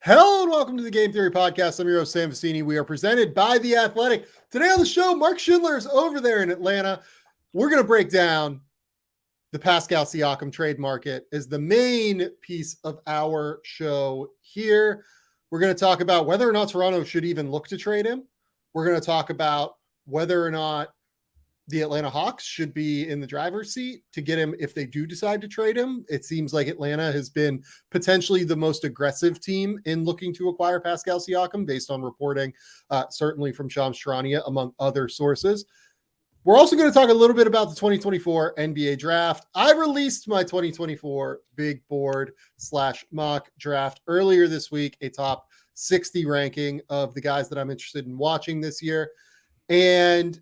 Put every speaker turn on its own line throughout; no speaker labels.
Hello and welcome to the Game Theory Podcast. I'm your host, Sam Vecini. We are presented by The Athletic. Today on the show, Mark Schindler is over there in Atlanta. We're going to break down the Pascal Siakam trade market as the main piece of our show here. We're going to talk about whether or not Toronto should even look to trade him. We're going to talk about whether or not the Atlanta Hawks should be in the driver's seat to get him if they do decide to trade him. It seems like Atlanta has been potentially the most aggressive team in looking to acquire Pascal Siakam based on reporting, certainly from Shams Charania, among other sources. We're also going to talk a little bit about the 2024 NBA draft. I released my 2024 big board / mock draft earlier this week, a top 60 ranking of the guys that I'm interested in watching this year. And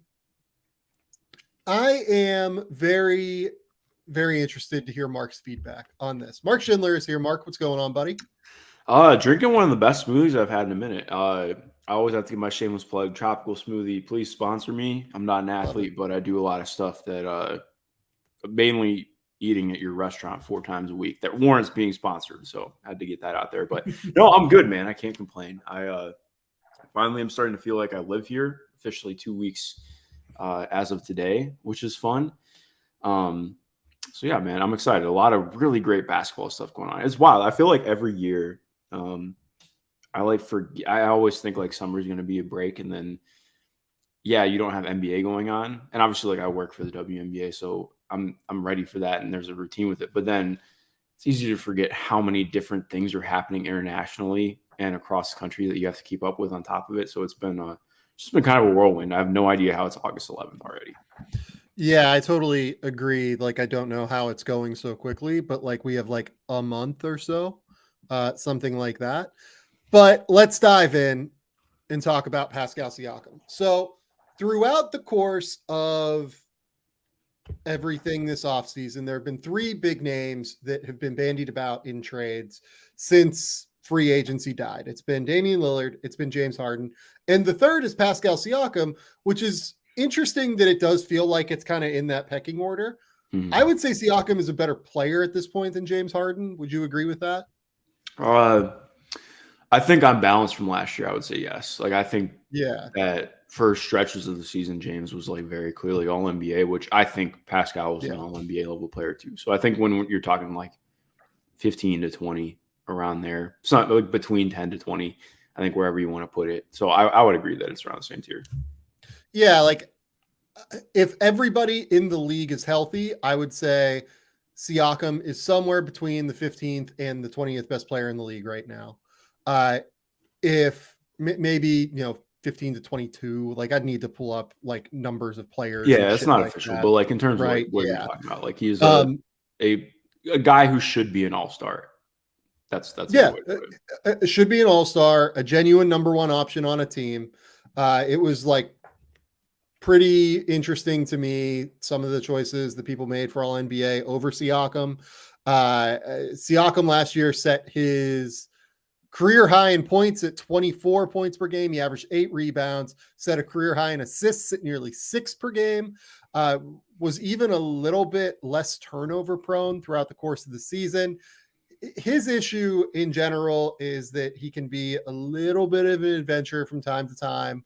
I am very, very interested to hear Mark's feedback on this. Mark Schindler is here. Mark, what's going on, buddy?
Drinking one of the best smoothies I've had in a minute. I always have to give my shameless plug, Tropical Smoothie. Please sponsor me. I'm not an athlete, but I do a lot of stuff that mainly eating at your restaurant 4 times a week that warrants being sponsored. So I had to get that out there. But no, I'm good, man. I can't complain. I finally am starting to feel like I live here. Officially 2 weeks as of today, which is fun. So yeah, man, I'm excited. A lot of really great basketball stuff going on. It's wild. I feel like every year, I always think like summer's going to be a break, and then you don't have NBA going on, and obviously like I work for the WNBA, so I'm ready for that, and there's a routine with it. But then it's easy to forget how many different things are happening internationally and across the country that you have to keep up with on top of it. So it's been just been kind of a whirlwind. I have no idea how it's August 11th already.
Yeah, I totally agree. Like, I don't know how it's going so quickly, but like we have like a month or so, something like that. But let's dive in and talk about Pascal Siakam. So throughout the course of everything this offseason, there have been 3 big names that have been bandied about in trades since free agency died. It's been Damian Lillard, it's been James Harden, and the third is Pascal Siakam, which is interesting that it does feel like it's kind of in that pecking order. Mm-hmm. I would say Siakam is a better player at this point than James Harden. Would you agree with that?
I think on balance from last year, I would say yes. Like, I think that for stretches of the season, James was like very clearly all NBA, which I think Pascal was an all NBA level player too. So I think when you're talking like 15 to 20 around there, it's not like between 10 to 20, I think wherever you want to put it. So I would agree that it's around the same tier.
Yeah, like if everybody in the league is healthy, I would say Siakam is somewhere between the 15th and the 20th best player in the league right now. If maybe, 15 to 22, like I'd need to pull up like numbers of players.
Yeah, it's not official, but like in terms of like what you're talking about, like he's a guy who should be an all-star. That's
should be an all-star, a genuine number 1 option on a team. It was like pretty interesting to me, some of the choices that people made for all NBA over Siakam. Siakam last year set his career high in points at 24 points per game. He averaged 8 rebounds, set a career high in assists at nearly 6 per game, was even a little bit less turnover prone throughout the course of the season. His issue in general is that he can be a little bit of an adventure from time to time,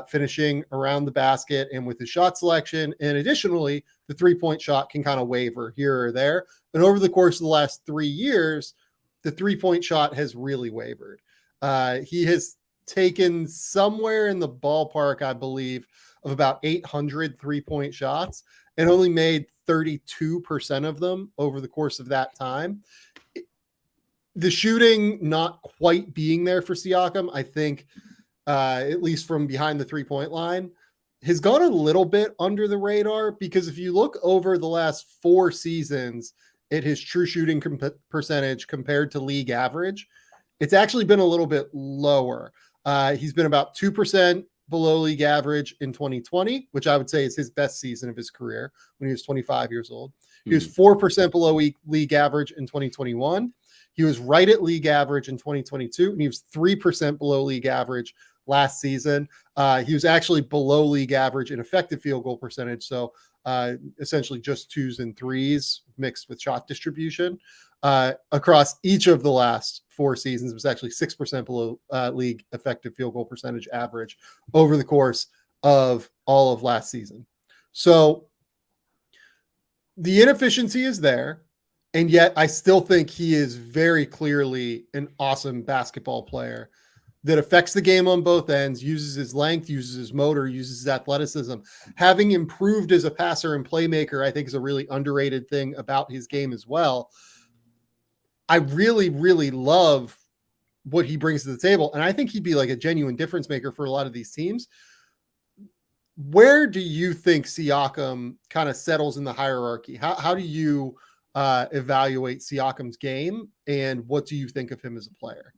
finishing around the basket and with his shot selection. And additionally, the 3-point shot can kind of waver here or there. And over the course of the last 3 years, the 3-point shot has really wavered. He has taken somewhere in the ballpark, I believe, of about 800 3-point shots and only made 32% of them over the course of that time. The shooting not quite being there for Siakam, I think, at least from behind the 3-point line, has gone a little bit under the radar, because if you look over the last 4 seasons at his true shooting percentage compared to league average, it's actually been a little bit lower. He's been about 2% below league average in 2020, which I would say is his best season of his career when he was 25 years old. He was 4% below league average in 2021. He was right at league average in 2022, and he was 3% below league average last season. He was actually below league average in effective field goal percentage. So essentially just 2s and 3s mixed with shot distribution. across each of the last 4 seasons. It was actually 6% below league effective field goal percentage average over the course of all of last season. So the inefficiency is there, and yet I still think he is very clearly an awesome basketball player that affects the game on both ends, uses his length, uses his motor, uses his athleticism. Having improved as a passer and playmaker, I think, is a really underrated thing about his game as well. I really, really love what he brings to the table, and I think he'd be like a genuine difference maker for a lot of these teams. Where do you think Siakam kind of settles in the hierarchy? How do you evaluate Siakam's game, and what do you think of him as a player?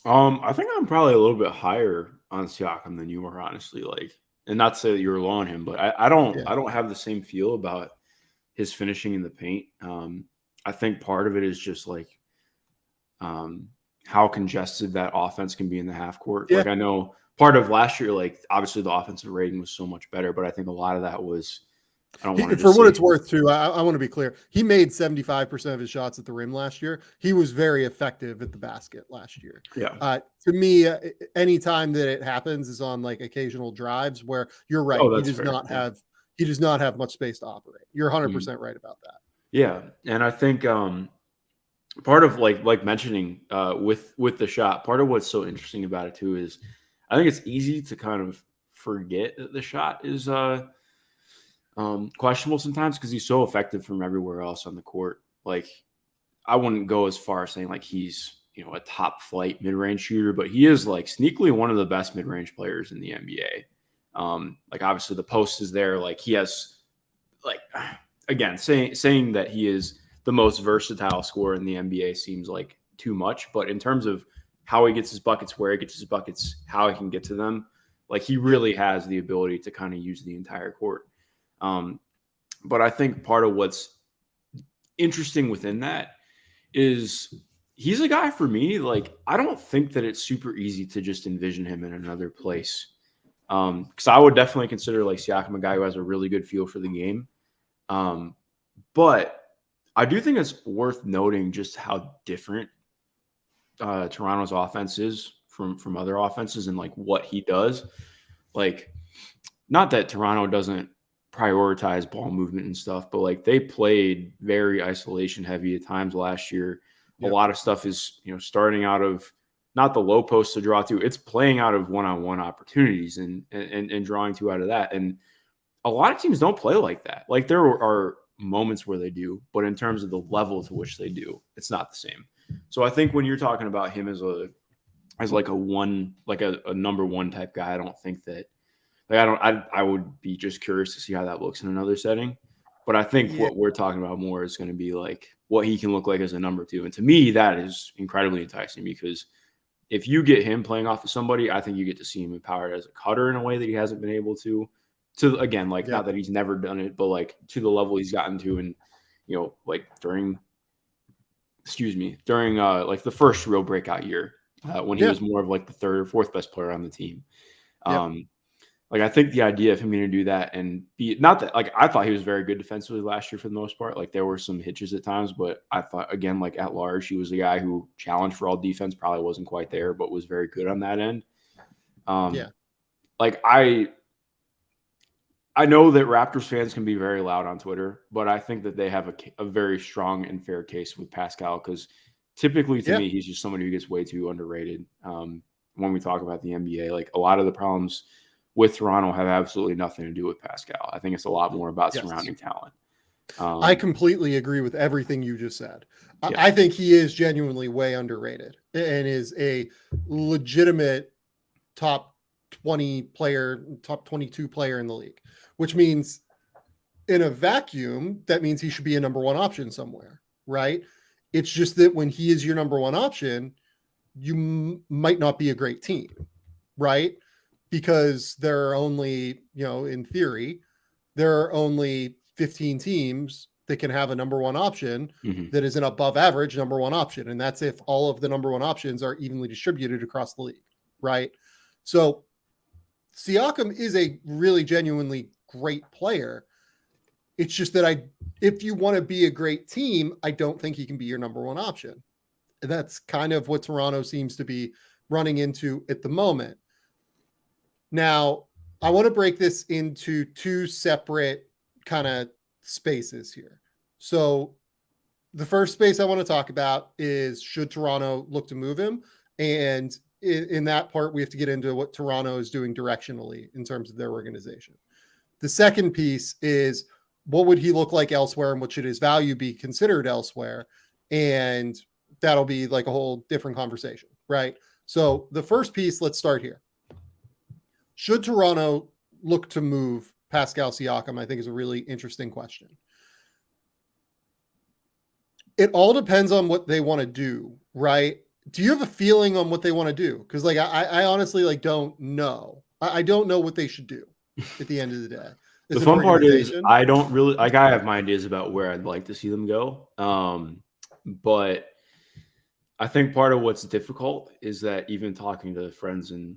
I think I'm probably a little bit higher on Siakam than you are, honestly. Like, and not to say that you're low on him, but I don't have the same feel about his finishing in the paint. I think part of it is just like how congested that offense can be in the half court.
Yeah.
Like, I know part of last year, like obviously the offensive rating was so much better, but I think a lot of that was, I don't want to,
for what it's worth too, I want to be clear. He made 75% of his shots at the rim last year. He was very effective at the basket last year.
Yeah.
To me, any time that it happens is on like occasional drives where you're right.
Oh,
he does not have much space to operate. You're 100% right about that.
Yeah. And I think part of like mentioning with the shot, part of what's so interesting about it too is I think it's easy to kind of forget that the shot is questionable sometimes because he's so effective from everywhere else on the court. Like, I wouldn't go as far as saying like he's, you know, a top flight mid-range shooter, but he is like sneakily one of the best mid-range players in the NBA. Like, obviously the post is there. Like, he has, like, again, saying that he is the most versatile scorer in the NBA seems like too much, but in terms of how he gets his buckets, where he gets his buckets, how he can get to them, like, he really has the ability to kind of use the entire court. But I think part of what's interesting within that is he's a guy for me. Like, I don't think that it's super easy to just envision him in another place. Because I would definitely consider like Siakam a guy who has a really good feel for the game. But I do think it's worth noting just how different Toronto's offense is from other offenses and like what he does. Like, not that Toronto doesn't prioritize ball movement and stuff, but like they played very isolation heavy at times last year. Yep. A lot of stuff is, you know, starting out of not the low post to draw to, it's playing out of one-on-one opportunities and drawing two out of that. And a lot of teams don't play like that. Like, there are moments where they do, but in terms of the level to which they do, it's not the same. So I think when you're talking about him as like a number one type guy, I don't think that, like, I would be just curious to see how that looks in another setting. But I think what we're talking about more is going to be like what he can look like as a number two. And to me, that is incredibly enticing because if you get him playing off of somebody, I think you get to see him empowered as a cutter in a way that he hasn't been able to again, like, not that he's never done it, but like to the level he's gotten to. And, you know, like during like the first real breakout year when he was more of like the third or fourth best player on the team. Like, I think the idea of him going to do that and be, not that, like, I thought he was very good defensively last year for the most part. Like, there were some hitches at times, but I thought, again, like at large, he was a guy who challenged for all defense, probably wasn't quite there, but was very good on that end. Like, I know that Raptors fans can be very loud on Twitter, but I think that they have a very strong and fair case with Pascal because typically to me, he's just somebody who gets way too underrated. When we talk about the NBA, like, a lot of the problems with Toronto have absolutely nothing to do with Pascal. I think it's a lot more about surrounding talent.
I completely agree with everything you just said. I think he is genuinely way underrated and is a legitimate top 20 player, top 22 player in the league, which means in a vacuum, that means he should be a number one option somewhere, right? It's just that when he is your number one option, you might not be a great team, right? Because there are only, you know, in theory, there are only 15 teams that can have a number one option that is an above average number one option. And that's if all of the number one options are evenly distributed across the league, right? So Siakam is a really genuinely great player. It's just that if you want to be a great team, I don't think he can be your number one option. And that's kind of what Toronto seems to be running into at the moment. Now, I want to break this into two separate kind of spaces here. So the first space I want to talk about is, should Toronto look to move him? And in that part, we have to get into what Toronto is doing directionally in terms of their organization. The second piece is, what would he look like elsewhere, and what should his value be considered elsewhere? And that'll be like a whole different conversation, right? So the first piece, let's start here. Should Toronto look to move Pascal Siakam? I think is a really interesting question. It all depends on what they want to do, right? Do you have a feeling on what they want to do? Because like I honestly like don't know. I don't know what they should do at the end of the day.
The fun part is I don't really like. I have my ideas about where I'd like to see them go, but I think part of what's difficult is that even talking to friends and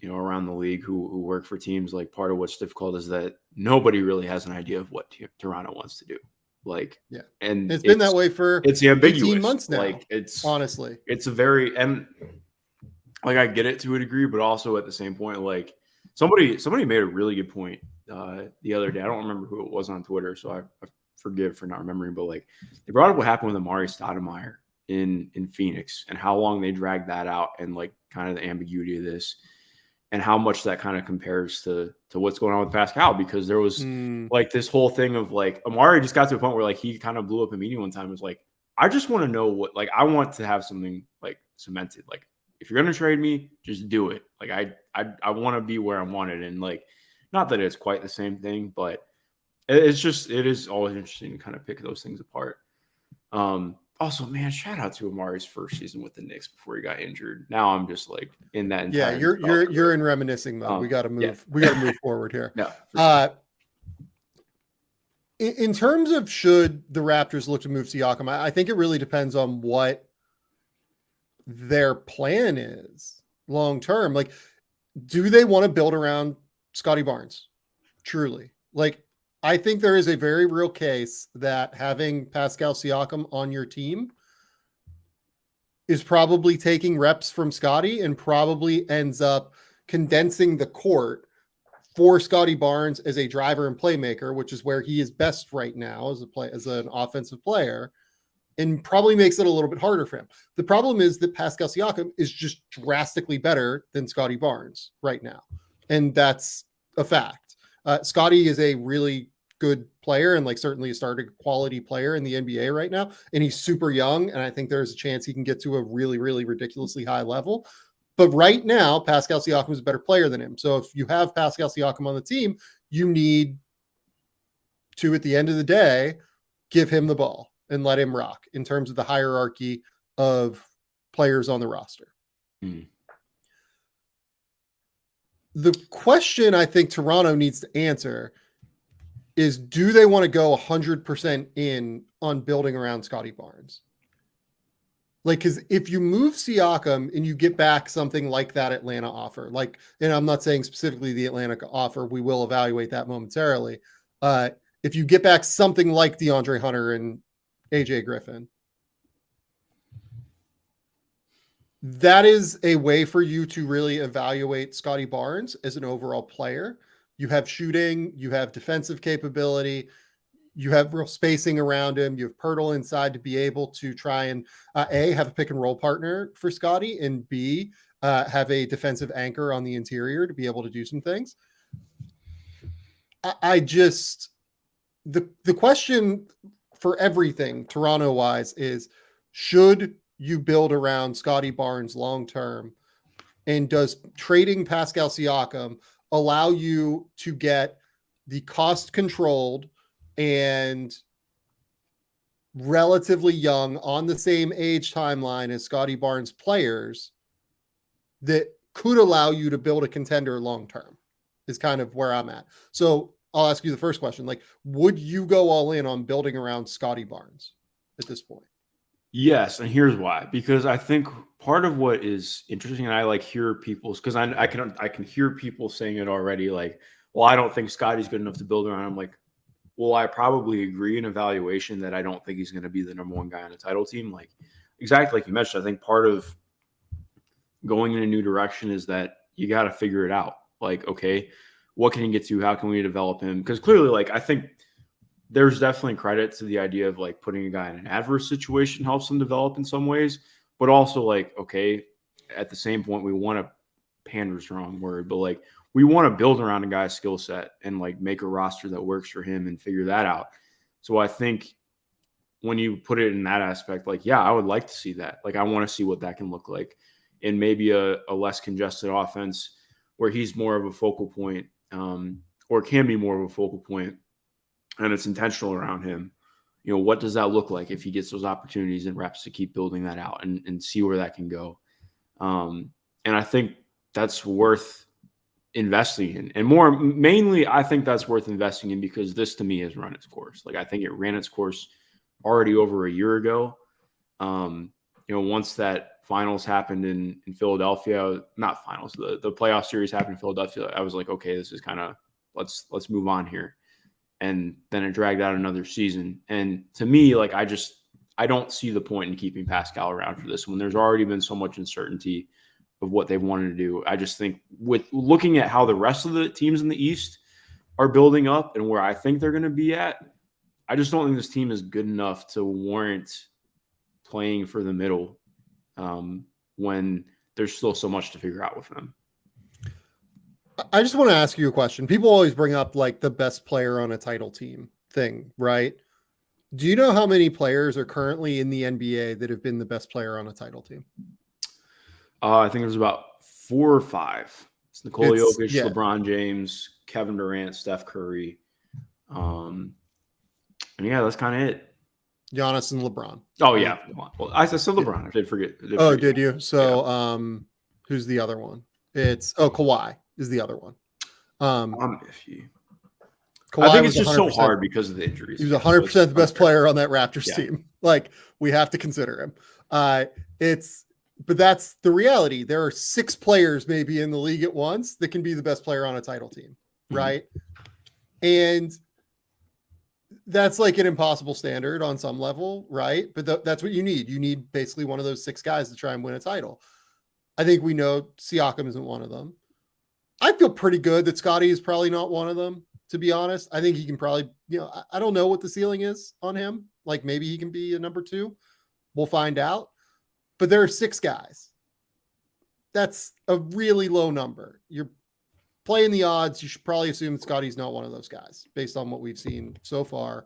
around the league who work for teams, like part of what's difficult is that nobody really has an idea of what Toronto wants to do. Like,
yeah,
and
it's been that way for
it's ambiguous
18 months now.
Like, it's
honestly,
it's a very, and like I get it to a degree, but also at the same point, like somebody made a really good point the other day. I don't remember who it was on Twitter, so I forgive for not remembering. But like they brought up what happened with Amari Stoudemire in Phoenix and how long they dragged that out, and like kind of the ambiguity of this, and how much that kind of compares to what's going on with Pascal, because there was like this whole thing of like Amari just got to a point where like he kind of blew up a meeting one time. It was like, I just want to know what, like, I want to have something like cemented. Like, if you're going to trade me, just do it. Like, I want to be where I wanted. And like, not that it's quite the same thing, but it is always interesting to kind of pick those things apart. Also, man, shout out to Amari's first season with the Knicks before he got injured. Now I'm just like in that.
Yeah, you're in reminiscing mode. We got to move. Yeah. We got to move forward here.
No.
Sure. In terms of should the Raptors look to move Siakam, I think it really depends on what their plan is long term. Like, do they want to build around Scotty Barnes? Truly, like. I think there is a very real case that having Pascal Siakam on your team is probably taking reps from Scotty and probably ends up condensing the court for Scotty Barnes as a driver and playmaker, which is where he is best right now as an offensive player, and probably makes it a little bit harder for him. The problem is that Pascal Siakam is just drastically better than Scotty Barnes right now, and that's a fact. Scotty is a really good player and like certainly a starting quality player in the NBA right now. And he's super young. And I think there's a chance he can get to a really, really ridiculously high level. But right now, Pascal Siakam is a better player than him. So if you have Pascal Siakam on the team, you need to, at the end of the day, give him the ball and let him rock in terms of the hierarchy of players on the roster. The question I think Toronto needs to answer is, do they want to go 100% in on building around Scotty Barnes? Like, because if you move Siakam and you get back something like that Atlanta offer, like, and I'm not saying specifically the Atlanta offer, we will evaluate that momentarily. If you get back something like De'Andre Hunter and A.J. Griffin, that is a way for you to really evaluate Scotty Barnes as an overall player. You have shooting, you have defensive capability, you have real spacing around him, you have Pirtle inside to be able to try and A, have a pick and roll partner for Scotty, and B, have a defensive anchor on the interior to be able to do some things. The question for everything Toronto-wise is, should you build around Scotty Barnes long-term? And does trading Pascal Siakam allow you to get the cost-controlled and relatively young, on the same age timeline as Scotty Barnes players that could allow you to build a contender long-term, is kind of where I'm at. So I'll ask you the first question. Like, would you go all in on building around Scotty Barnes at this point?
Yes, and here's why. Because I think part of what is interesting, and I like hear people's, because I can hear people saying it already, like, well, I don't think Scotty's good enough to build around. I'm like, will I probably agree in evaluation that I don't think he's going to be the number one guy on a title team? Like, exactly like you mentioned, I think part of going in a new direction is that you got to figure it out. Like, okay, what can he get to? How can we develop him? Because clearly, like, I think there's definitely credit to the idea of like putting a guy in an adverse situation helps him develop in some ways, but also like, okay, at the same point, we want to pander's the wrong word, but like we want to build around a guy's skill set and like make a roster that works for him and figure that out. So I think when you put it in that aspect, like, yeah, I would like to see that. Like, I want to see what that can look like in maybe a less congested offense where he's more of a focal point, or can be more of a focal point, and it's intentional around him. You know, what does that look like if he gets those opportunities and reps to keep building that out and see where that can go? And I think that's worth investing in. And more mainly, I think that's worth investing in because this to me has run its course. Like, I think it ran its course already over a year ago. You know, once that finals happened in Philadelphia, not finals, the playoff series happened in Philadelphia, I was like, okay, this is kind of, let's move on here. And then it dragged out another season. And to me, like, I don't see the point in keeping Pascal around for this when there's already been so much uncertainty of what they wanted to do. I just think with looking at how the rest of the teams in the East are building up and where I think they're going to be at, I just don't think this team is good enough to warrant playing for the middle when there's still so much to figure out with them.
I just want to ask you a question. People always bring up like the best player on a title team thing, right? Do you know how many players are currently in the NBA that have been the best player on a title team?
I think there's about 4 or 5. It's Nikola Jokic, yeah. LeBron James, Kevin Durant, Steph Curry. And yeah, that's kind of it.
Giannis and LeBron.
Oh, yeah. Well, I said LeBron. I did forget.
Did you? So yeah. Who's the other one? It's Kawhi is the other one.
I'm iffy. I think it's just so hard because of the injuries.
He was 100% the best player on that Raptors team. Like, we have to consider him. But that's the reality. There are 6 players maybe in the league at once that can be the best player on a title team, right? And that's like an impossible standard on some level, right? But that's what you need. You need basically one of those 6 guys to try and win a title. I think we know Siakam isn't one of them. I feel pretty good that Scottie is probably not one of them, to be honest. I think he can probably, I don't know what the ceiling is on him. Like, maybe he can be a number 2. We'll find out. But there are 6 guys. That's a really low number. You're playing the odds. You should probably assume that Scottie's not one of those guys based on what we've seen so far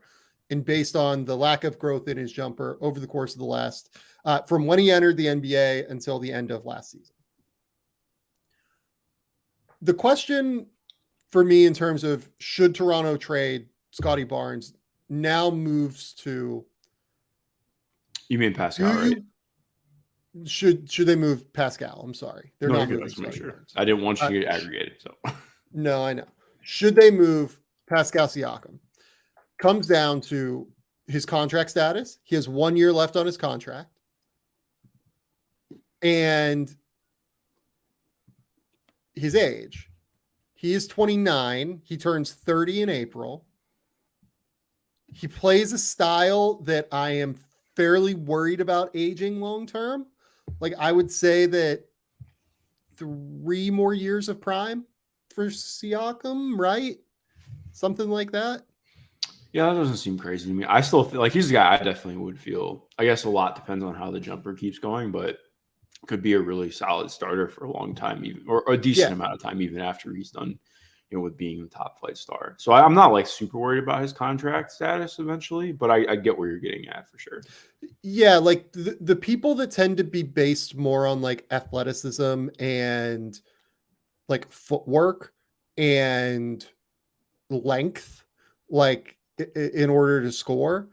and based on the lack of growth in his jumper over the course of the last, from when he entered the NBA until the end of last season. The question for me in terms of should Toronto trade Scottie Barnes now moves to.
You mean Pascal, right?
Should they move Pascal? I'm sorry. They're not moving Scottie Barnes.
I didn't want you to get aggregated. So
no, I know. Should they move Pascal Siakam? Comes down to his contract status. He has 1 year left on his contract. And his age. He is 29. He turns 30 in April. He plays a style that I am fairly worried about aging long-term. Like, I would say that 3 more years of prime for Siakam, right? Something like that.
Yeah, that doesn't seem crazy to me. I still feel like he's a guy I definitely would feel. I guess a lot depends on how the jumper keeps going, but could be a really solid starter for a long time, even or a decent amount of time, even after he's done, with being the top flight star. So I'm not like super worried about his contract status eventually, but I get where you're getting at for sure.
Yeah, like the people that tend to be based more on like athleticism and like footwork and length, like in order to score,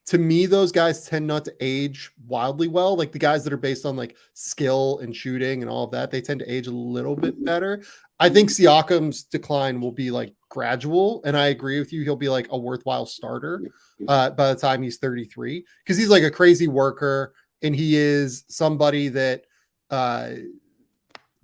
to me, those guys tend not to age wildly well. Like the guys that are based on like skill and shooting and all of that, they tend to age a little bit better. I think Siakam's decline will be like gradual. And I agree with you. He'll be like a worthwhile starter by the time he's 33, because he's like a crazy worker. And he is somebody that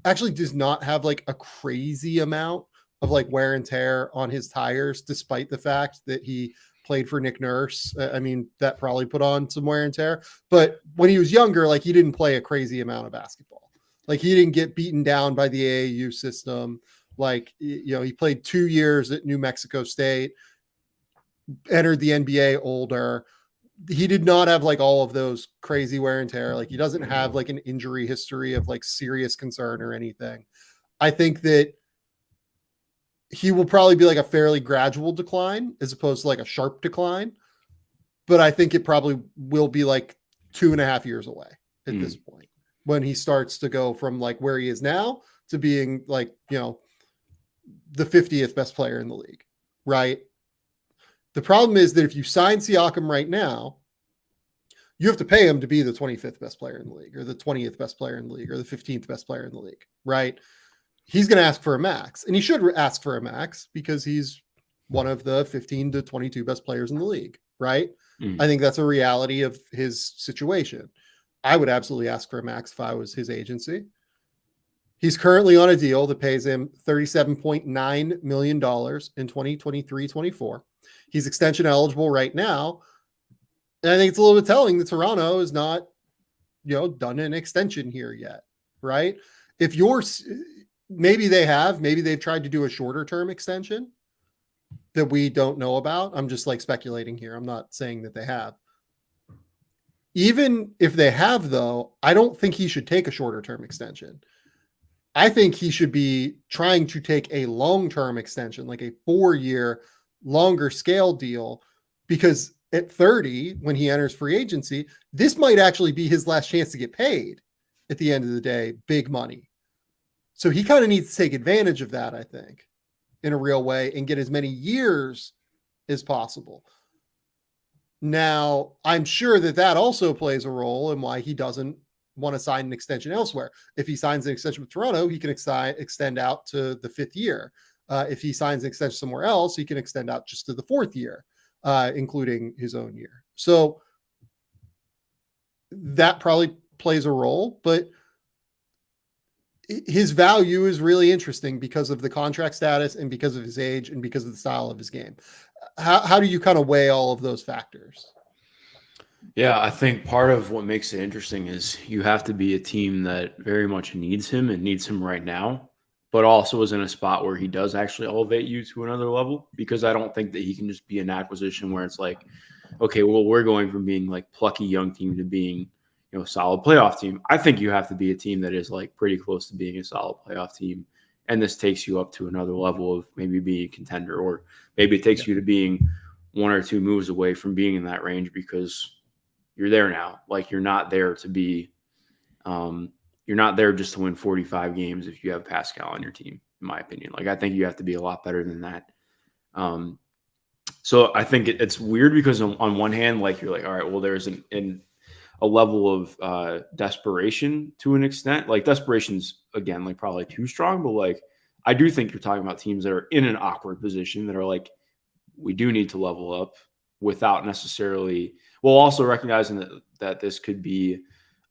actually does not have like a crazy amount of like wear and tear on his tires, despite the fact that he played for Nick Nurse. I mean, that probably put on some wear and tear. But when he was younger, like he didn't play a crazy amount of basketball. Like he didn't get beaten down by the AAU system. Like, you know, he played 2 years at New Mexico State, entered the NBA older. He did not have like all of those crazy wear and tear. Like he doesn't have like an injury history of like serious concern or anything. I think that he will probably be like a fairly gradual decline as opposed to like a sharp decline. But I think it probably will be like 2.5 years away at this point when he starts to go from like where he is now to being like, you know, the 50th best player in the league, right? The problem is that if you sign Siakam right now, you have to pay him to be the 25th best player in the league or the 20th best player in the league or the 15th best player in the league, right? He's going to ask for a max, and he should ask for a max because he's one of the 15 to 22 best players in the league, right? I think that's a reality of his situation. I would absolutely ask for a max if I was his agency. He's currently on a deal that pays him $37.9 million in 2023-24. He's extension eligible right now. And I think it's a little bit telling that Toronto is not, you know, done an extension here yet, right? If you're, maybe they've tried to do a shorter term extension that we don't know about. I'm just like speculating here. I'm not saying that they have. Even if they have, though, I don't think he should take a shorter term extension. I think he should be trying to take a long-term extension, like a 4-year longer scale deal, because at 30, when he enters free agency, this might actually be his last chance to get paid at the end of the day, big money. So he kind of needs to take advantage of that, I think, in a real way and get as many years as possible. Now, I'm sure that also plays a role in why he doesn't want to sign an extension elsewhere. If he signs an extension with Toronto, he can extend out to the 5th year. If he signs an extension somewhere else, he can extend out just to the 4th year, including his own year. So that probably plays a role, but his value is really interesting because of the contract status and because of his age and because of the style of his game. How do you kind of weigh all of those factors?
Yeah, I think part of what makes it interesting is you have to be a team that very much needs him and needs him right now, but also is in a spot where he does actually elevate you to another level, because I don't think that he can just be an acquisition where it's like, okay, well, we're going from being like plucky young team to being, you know, solid playoff team. I think you have to be a team that is like pretty close to being a solid playoff team. And this takes you up to another level of maybe being a contender, or maybe it takes you to being 1 or 2 moves away from being in that range because you're there now. Like you're not there to be, you're not there just to win 45 games if you have Pascal on your team, in my opinion. Like I think you have to be a lot better than that. So I think it's weird because on one hand, like you're like, all right, well, there's a level of desperation to an extent. Like desperation's again, like probably too strong, but like I do think you're talking about teams that are in an awkward position that are like, we do need to level up without necessarily, well, also recognizing that this could be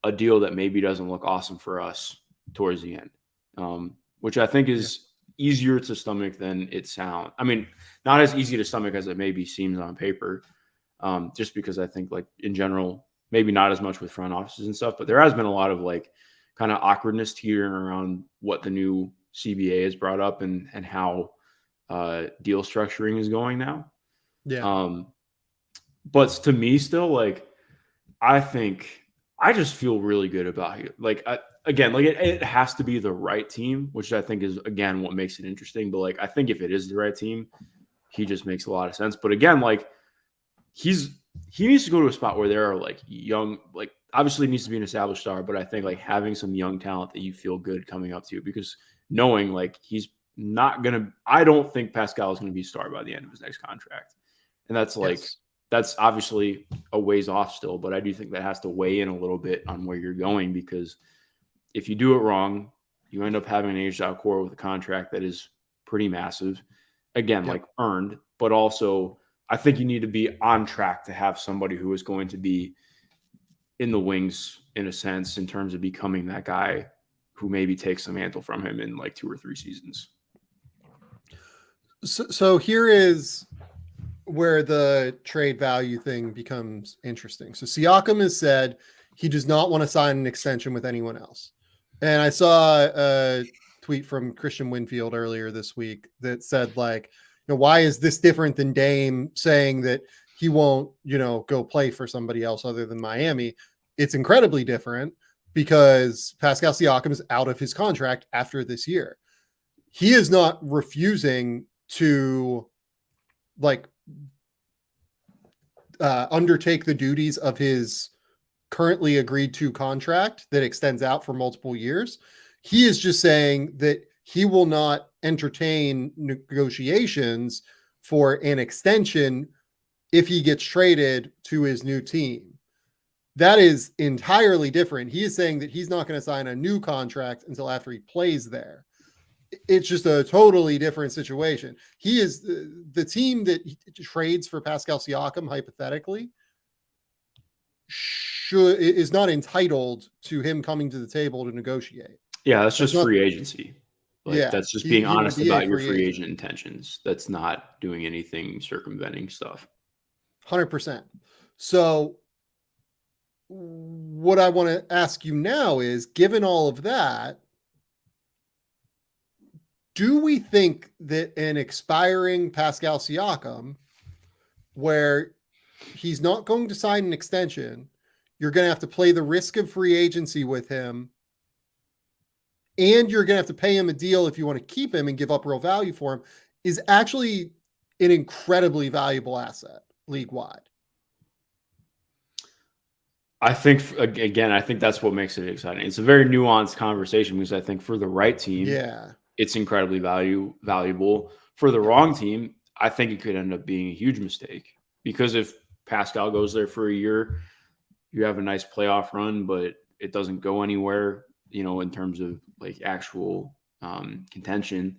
a deal that maybe doesn't look awesome for us towards the end, which I think is easier to stomach than it sounds. I mean, not as easy to stomach as it maybe seems on paper, just because I think like in general, maybe not as much with front offices and stuff, but there has been a lot of like kind of awkwardness teetering around what the new CBA has brought up and how deal structuring is going now.
Yeah.
But to me still, like, I think I just feel really good about it. Like, again, like it has to be the right team, which I think is, again, what makes it interesting. But like, I think if it is the right team, he just makes a lot of sense. But again, like he needs to go to a spot where there are like young, like obviously needs to be an established star, but I think like having some young talent that you feel good coming up to, because knowing like he's not going to, I don't think Pascal is going to be a star by the end of his next contract. And that's like, that's obviously a ways off still, but I do think that has to weigh in a little bit on where you're going, because if you do it wrong, you end up having an aged out core with a contract that is pretty massive. Again, like earned, but also I think you need to be on track to have somebody who is going to be in the wings in a sense, in terms of becoming that guy who maybe takes the mantle from him in like 2 or 3 seasons.
So here is where the trade value thing becomes interesting. So Siakam has said he does not want to sign an extension with anyone else. And I saw a tweet from Christian Winfield earlier this week that said, like, why is this different than Dame saying that he won't, go play for somebody else other than Miami? It's incredibly different because Pascal Siakam is out of his contract after this year. He is not refusing to undertake the duties of his currently agreed to contract that extends out for multiple years. He is just saying that he will not entertain negotiations for an extension if he gets traded to his new team. That is entirely different. He is saying that he's not going to sign a new contract until after he plays there. It's just a totally different situation. He is the team that trades for Pascal Siakam, hypothetically, is not entitled to him coming to the table to negotiate.
Yeah, that's just free agency. That's just being honest about your free agent intentions. That's not doing anything circumventing stuff.
100%. So what I want to ask you now is, given all of that, do we think that an expiring Pascal Siakam, where he's not going to sign an extension, you're going to have to play the risk of free agency with him, and you're going to have to pay him a deal if you want to keep him and give up real value for him, is actually an incredibly valuable asset league-wide?
I think, again, I think that's what makes it exciting. It's a very nuanced conversation because I think for the right team, it's incredibly valuable. For the wrong team, I think it could end up being a huge mistake, because if Pascal goes there for a year, you have a nice playoff run, but it doesn't go anywhere, in terms of like actual contention.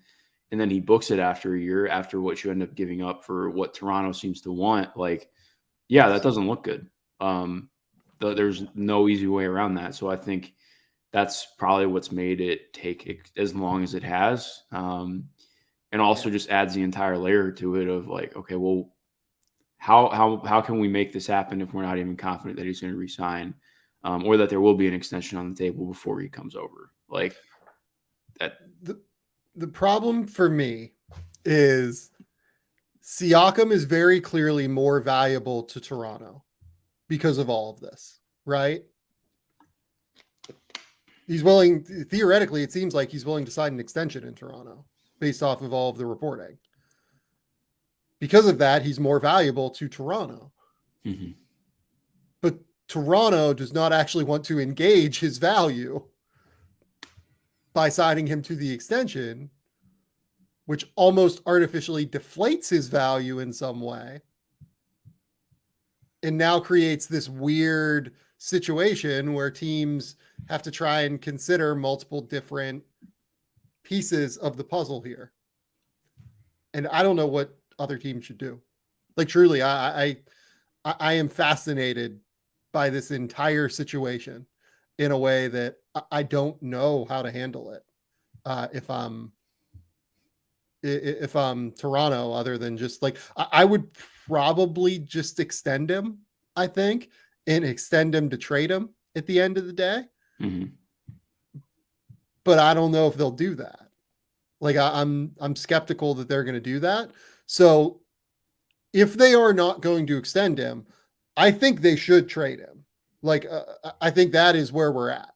And then he books it after a year, after what you end up giving up for what Toronto seems to want. That doesn't look good. There's no easy way around that. So I think that's probably what's made it take as long as it has. And also just adds the entire layer to it of like, okay, well, how can we make this happen if we're not even confident that he's going to resign, or that there will be an extension on the table before he comes over? Like that.
The problem for me is Siakam is very clearly more valuable to Toronto because of all of this, right? He's willing, theoretically, it seems like he's willing to sign an extension in Toronto based off of all of the reporting. Because of that, he's more valuable to Toronto.
Mm-hmm.
But Toronto does not actually want to engage his value by signing him to the extension, which almost artificially deflates his value in some way, and now creates this weird situation where teams have to try and consider multiple different pieces of the puzzle here. And I don't know what other teams should do. Like, truly, I am fascinated by this entire situation in a way that I don't know how to handle it. If I'm Toronto, other than just like, I would probably just extend him, I think, and extend him to trade him at the end of the day.
Mm-hmm.
But I don't know if they'll do that. Like, I'm skeptical that they're going to do that. So if they are not going to extend him, I think they should trade him. Like, I think that is where we're at.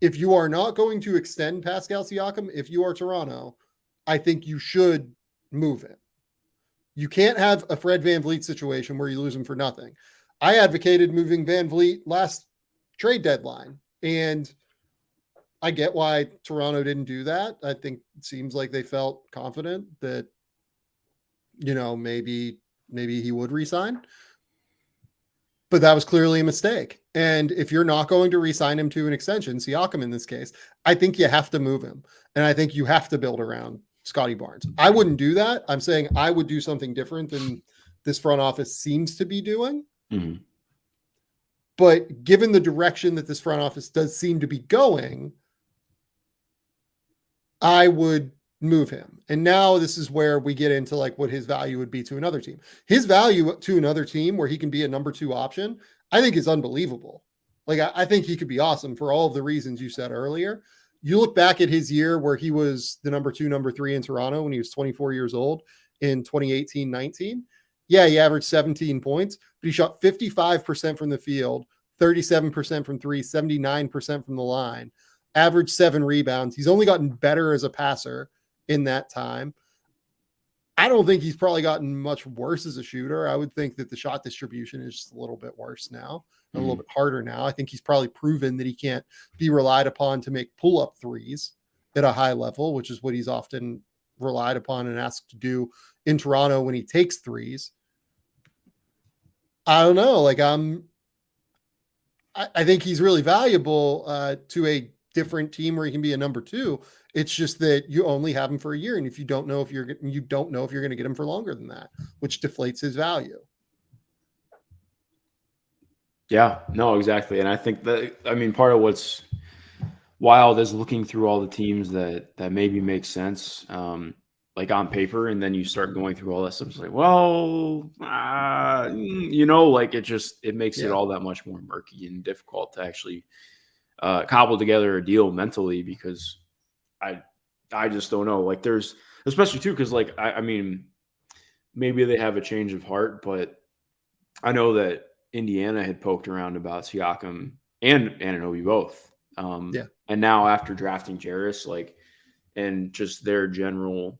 If you are not going to extend Pascal Siakam, if you are Toronto, I think you should move him. You can't have a Fred VanVleet situation where you lose him for nothing. I advocated moving VanVleet last trade deadline, and I get why Toronto didn't do that. I think it seems like they felt confident that, maybe he would resign. But that was clearly a mistake. And if you're not going to re-sign him to an extension, Siakam in this case, I think you have to move him. And I think you have to build around Scotty Barnes. I wouldn't do that. I'm saying I would do something different than this front office seems to be doing.
Mm-hmm.
But given the direction that this front office does seem to be going, I would move him. And now this is where we get into like what his value would be to another team. His value to another team where he can be a number 2 option, I think is unbelievable. Like I think he could be awesome for all of the reasons you said earlier. You look back at his year where he was the number 2, number 3 in Toronto when he was 24 years old in 2018-19. Yeah, he averaged 17 points, but he shot 55% from the field, 37% from 3, 79% from the line, averaged 7 rebounds. He's only gotten better as a passer in that time. I don't think he's probably gotten much worse as a shooter. I would think that the shot distribution is just a little bit worse now, a little bit harder now. I think he's probably proven that he can't be relied upon to make pull-up threes at a high level, which is what he's often relied upon and asked to do in Toronto when he takes threes. I don't know. Like I think he's really valuable to a different team where he can be a number 2. It's just that you only have him for a year, and if you don't know if you're going to get him for longer than that, which deflates his value.
Yeah, no, exactly. And I think part of what's wild is looking through all the teams that maybe make sense, like on paper, and then you start going through all that stuff. It's like, well, like it makes it all that much more murky and difficult to actually cobble together a deal mentally, because I just don't know. Like there's, especially too, because like I mean, maybe they have a change of heart, but I know that Indiana had poked around about Siakam and Anunoby both. And now after drafting Jarris, like, and just their general,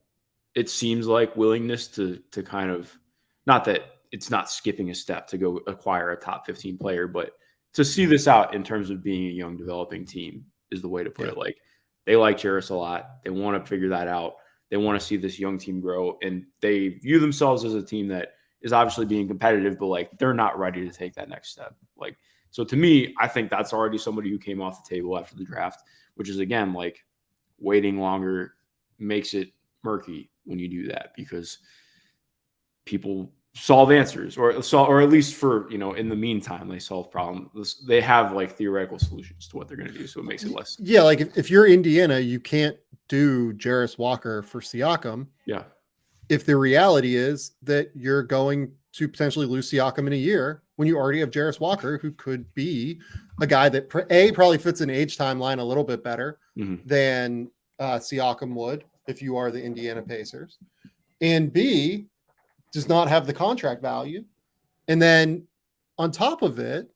it seems like willingness to kind of, not that it's not skipping a step to go acquire a top 15 player, but to see this out in terms of being a young developing team is the way to put it. Like they like Jarris a lot. They want to figure that out. They want to see this young team grow, and they view themselves as a team that is obviously being competitive, but like they're not ready to take that next step. Like, so to me, I think that's already somebody who came off the table after the draft, which is again, like waiting longer makes it murky when you do that, because people solve answers or at least for, in the meantime, they solve problems. They have like theoretical solutions to what they're going to do. So it makes it less.
Yeah. Like if you're Indiana, you can't do Jarris Walker for Siakam.
Yeah.
If the reality is that you're going to potentially lose Siakam in a year when you already have Jarris Walker, who could be a guy that probably fits an age timeline a little bit better than Siakam would if you are the Indiana Pacers, and B, does not have the contract value. And then on top of it,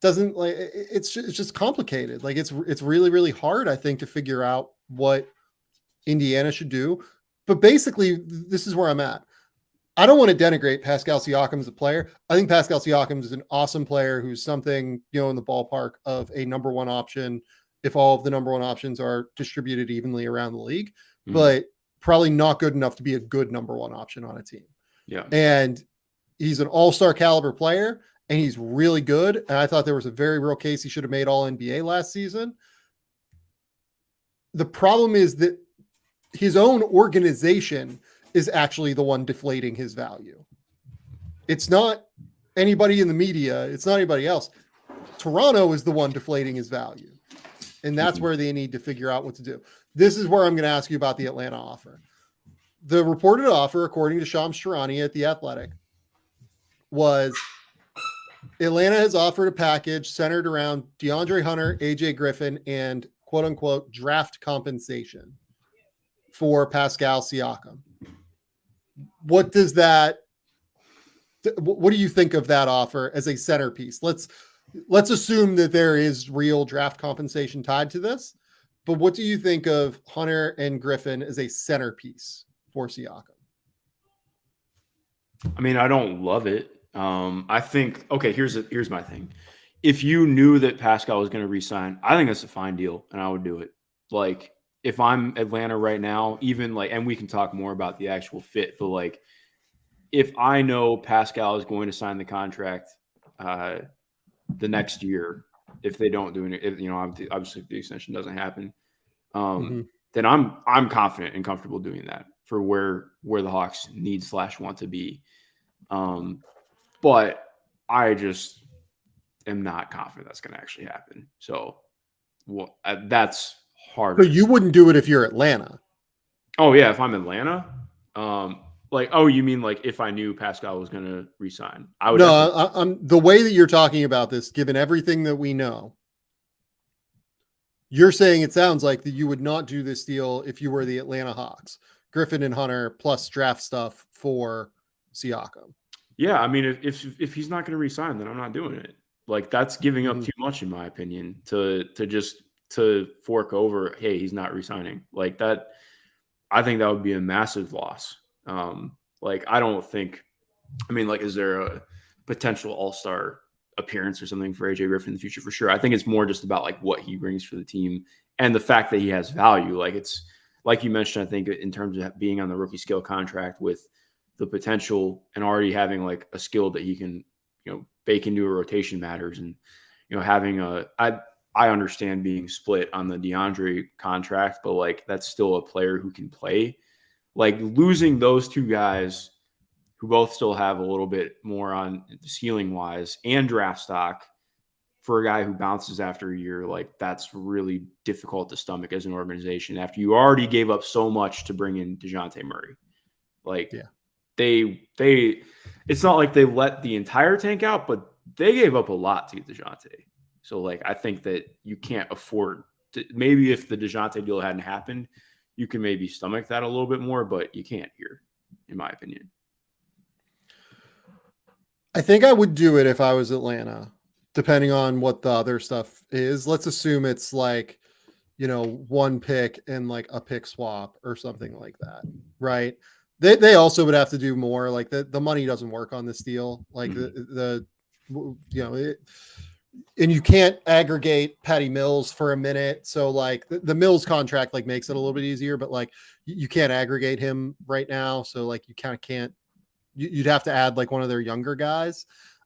doesn't like it's just complicated. Like it's really, really hard, I think, to figure out what Indiana should do. But basically, this is where I'm at. I don't want to denigrate Pascal Siakam as a player. I think Pascal Siakam is an awesome player who's something, in the ballpark of a number 1 option if all of the number 1 options are distributed evenly around the league, but probably not good enough to be a good number 1 option on a team.
Yeah.
And he's an all-star caliber player, and he's really good. And I thought there was a very real case he should have made all NBA last season. The problem is that his own organization is actually the one deflating his value. It's not anybody in the media. It's not anybody else. Toronto is the one deflating his value. And that's where they need to figure out what to do. This is where I'm going to ask you about the Atlanta offer. The reported offer, according to Shams Charania at The Athletic, was Atlanta has offered a package centered around De'Andre Hunter, A.J. Griffin, and quote-unquote draft compensation for Pascal Siakam. What do you think of that offer as a centerpiece? Let's assume that there is real draft compensation tied to this, but what do you think of Hunter and Griffin as a centerpiece for Siakam?
I mean, I don't love it. I think, okay, here's my thing. If you knew that Pascal was going to re-sign, I think that's a fine deal, and I would do it. Like, if I'm Atlanta right now, even like, and we can talk more about the actual fit, but like, if I know Pascal is going to sign the contract the next year, if they don't do it, obviously if the extension doesn't happen, then I'm confident and comfortable doing that for where the Hawks need/want to be. But I just am not confident that's going to actually happen. So that's hard.
So you wouldn't do it if you're Atlanta?
Oh yeah, if I'm Atlanta, like, oh, you mean like if I knew Pascal was going to resign, I would
No,
definitely.
I'm the way that you're talking about this, given everything that we know, you're saying it sounds like that you would not do this deal if you were the Atlanta Hawks, Griffin and Hunter plus draft stuff for Siakam.
Yeah, I mean, if he's not going to resign, then I'm not doing it. Like that's giving up
Mhm.
too much, in my opinion, to just to fork over. Hey, he's not resigning like that. I think that would be a massive loss. Like I don't think. I mean, like, is there a potential All-Star appearance or something for AJ Griffin in the future? For sure. I think it's more just about like what he brings for the team and the fact that he has value. Like it's like you mentioned, I think in terms of being on the rookie scale contract with the potential and already having like a skill that he can, bake into a rotation matters. And, having I understand being split on the De'Andre contract, but like that's still a player who can play. Like losing those two guys who both still have a little bit more on ceiling wise and draft stock for a guy who bounces after a year, like that's really difficult to stomach as an organization after you already gave up so much to bring in DeJounte Murray. Like
Yeah.
they it's not like they let the entire tank out, but they gave up a lot to get DeJounte. So like I think that you can't afford to, maybe if the DeJounte deal hadn't happened, you can maybe stomach that a little bit more, but you can't here, in my opinion.
I think I would do it if I was Atlanta, depending on what the other stuff is. Let's assume it's like, one pick and like a pick swap or something like that, right? They also would have to do more. Like the money doesn't work on this deal. Like the and you can't aggregate Patty Mills for a minute. So like the Mills contract like makes it a little bit easier, but like you can't aggregate him right now. So like you kind of can't. You'd have to add like one of their younger guys.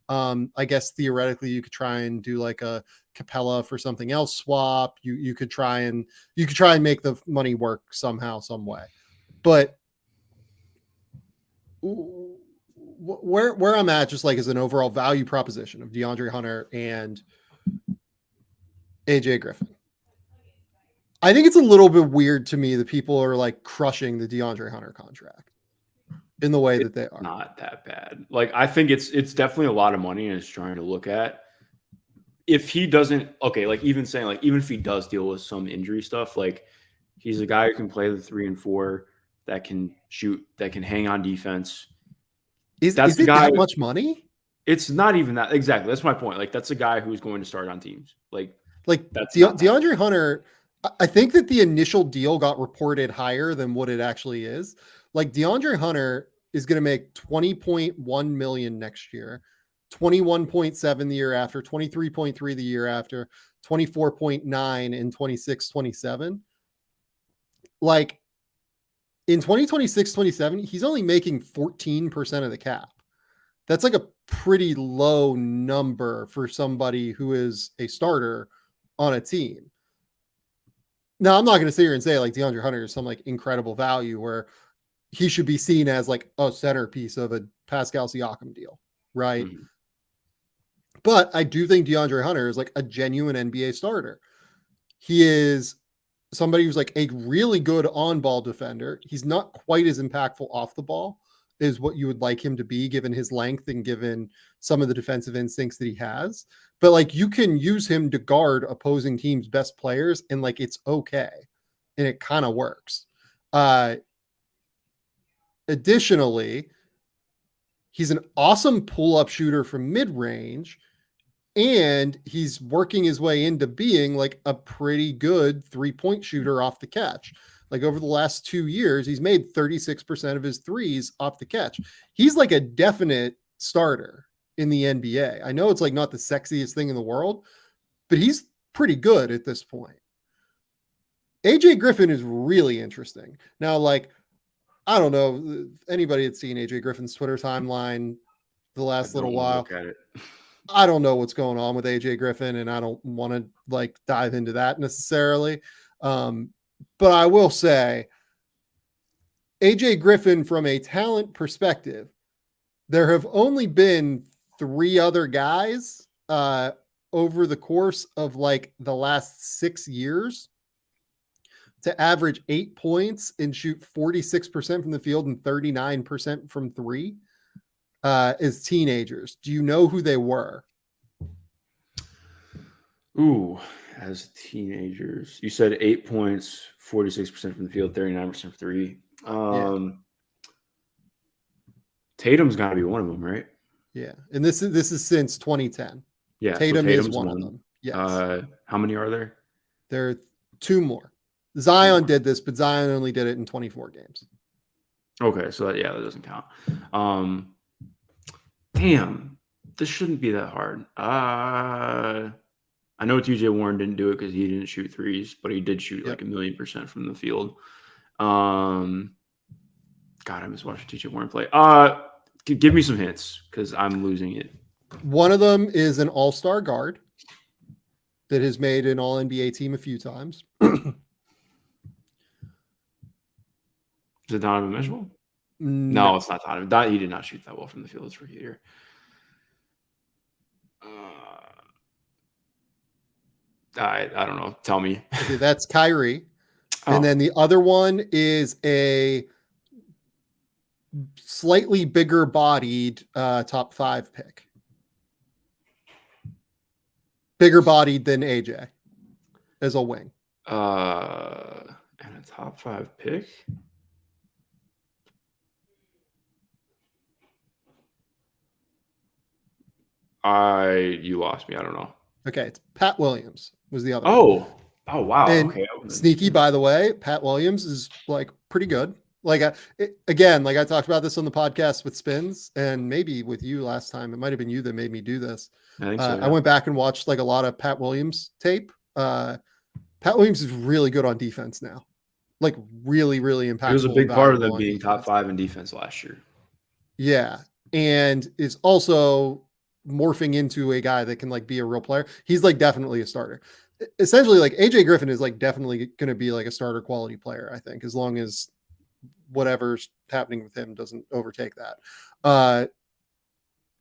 I guess theoretically you could try and do like a Capella for something else swap. You could try and make the money work somehow, some way. But where I'm at, just like as an overall value proposition of DeAndre Hunter and AJ Griffin, I think it's a little bit weird to me that people are like crushing the DeAndre Hunter contract in the way that they are.
Not that bad. Like I think it's definitely a lot of money and it's trying to look at. If he doesn't, okay, like even saying like even if he does deal with some injury stuff, like he's a guy who can play the 3 and 4, that can shoot, that can hang on defense. That's
Is
the
it
guy.
that much money?
It's not even that exactly. That's my point. Like that's a guy who's going to start on teams. Like that's not that.
DeAndre Hunter, I think that the initial deal got reported higher than what it actually is. Like DeAndre Hunter is going to make 20.1 million next year, 21.7 the year after, 23.3 the year after, 24.9 in 26-27. Like in 2026-27, he's only making 14% of the cap. That's like a pretty low number for somebody who is a starter on a team. Now, I'm not going to sit here and say like DeAndre Hunter is some like incredible value where he should be seen as like a centerpiece of a Pascal Siakam deal, right?
Mm-hmm.
But I do think DeAndre Hunter is like a genuine NBA starter. He is somebody who's like a really good on-ball defender. He's not quite as impactful off the ball as what you would like him to be, given his length and given some of the defensive instincts that he has. But like you can use him to guard opposing teams' best players, and like it's okay, and it kind of works. Additionally, he's an awesome pull-up shooter from mid-range, and he's working his way into being like a pretty good 3-point shooter off the catch. Like over the last 2 years, he's made 36% of his threes off the catch. He's like a definite starter in the NBA. I know it's like not the sexiest thing in the world, but he's pretty good at this point. AJ Griffin is really interesting. Now, like, I don't know, anybody that's seen AJ Griffin's Twitter timeline the last little while.
Look at it.
I don't know what's going on with AJ Griffin, and I don't want to like dive into that necessarily. But I will say AJ Griffin, from a talent perspective, there have only been 3 other guys over the course of like the last 6 years to average 8 points and shoot 46% from the field and 39% from three as teenagers. Do you know who they were?
Ooh, as teenagers. You said 8 points, 46% from the field, 39% from three. Tatum's got to be one of them, right?
Yeah. And this is since 2010.
Yeah.
Tatum
so Tatum's
is one of them. Yes.
How many are there?
There are 2 more. Zion did this, but Zion only did it in 24 games.
Okay. So that doesn't count. Damn. This shouldn't be that hard. I know TJ Warren didn't do it because he didn't shoot threes, but he did shoot like 1,000,000% from the field. God, I miss watching TJ Warren play. Give me some hints because I'm losing it.
One of them is an all-star guard that has made an all-NBA team a few times.
Is it Donovan Mitchell? No, it's not Donovan. He did not shoot that well from the field this rookie year. I don't know. Tell me.
Okay, that's Kyrie. And then the other one is a slightly bigger bodied top 5 pick. Bigger bodied than AJ as a wing.
And a top 5 pick? You lost me. I don't know.
Okay, it's Pat Williams was the other
one. Oh, wow.
And
okay.
Sneaky, by the way, Pat Williams is like pretty good. Like again, like I talked about this on the podcast with Spins and maybe with you last time. It might have been you that made me do this.
I think so. Yeah.
I went back and watched like a lot of Pat Williams tape. Pat Williams is really good on defense now. Like really, really impactful.
It was a big part of them being top 5 in defense last year.
Yeah. And is also morphing into a guy that can like be a real player. He's like definitely a starter. Essentially, like AJ Griffin is like definitely going to be like a starter quality player, I think, as long as whatever's happening with him doesn't overtake that.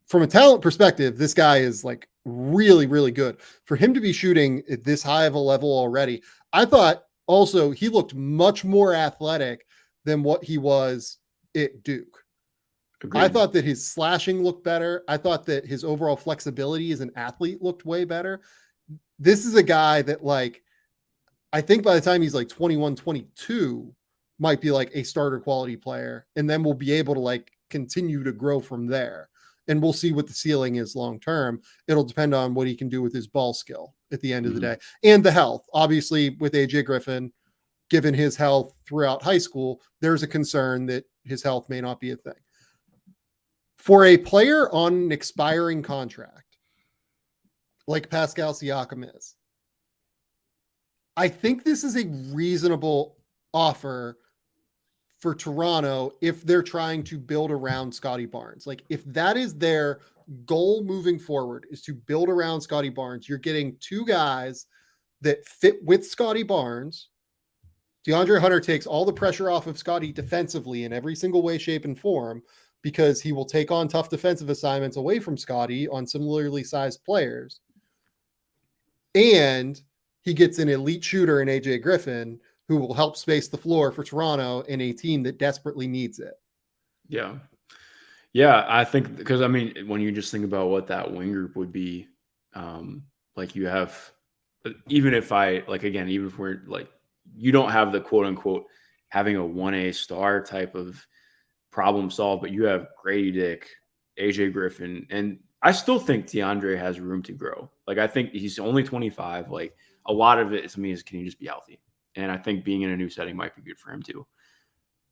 From a talent perspective, this guy is like really, really good. For him to be shooting at this high of a level already, I thought also he looked much more athletic than what he was at Duke. Agreed. I thought that his slashing looked better. I thought that his overall flexibility as an athlete looked way better. This is a guy that, like, I think by the time he's like 21, 22, might be like a starter quality player. And then we'll be able to like continue to grow from there. And we'll see what the ceiling is long term. It'll depend on what he can do with his ball skill at the end of the day and the health. Obviously, with AJ Griffin, given his health throughout high school, there's a concern that his health may not be a thing. For a player on an expiring contract, like Pascal Siakam is, I think this is a reasonable offer for Toronto if they're trying to build around Scotty Barnes. Like if that is their goal moving forward is to build around Scotty Barnes, you're getting 2 guys that fit with Scotty Barnes. De'Andre Hunter takes all the pressure off of Scotty defensively in every single way, shape, and form because he will take on tough defensive assignments away from Scotty on similarly sized players. And he gets an elite shooter in AJ Griffin who will help space the floor for Toronto in a team that desperately needs it.
Yeah. Yeah, I think because, I mean, when you just think about what that wing group would be, like you have, even if we're like, you don't have the quote unquote having a 1A star type of problem solved, but you have Grady Dick, AJ Griffin, and I still think DeAndre has room to grow. Like, I think he's only 25. Like, a lot of it to me is, can he just be healthy? And I think being in a new setting might be good for him too.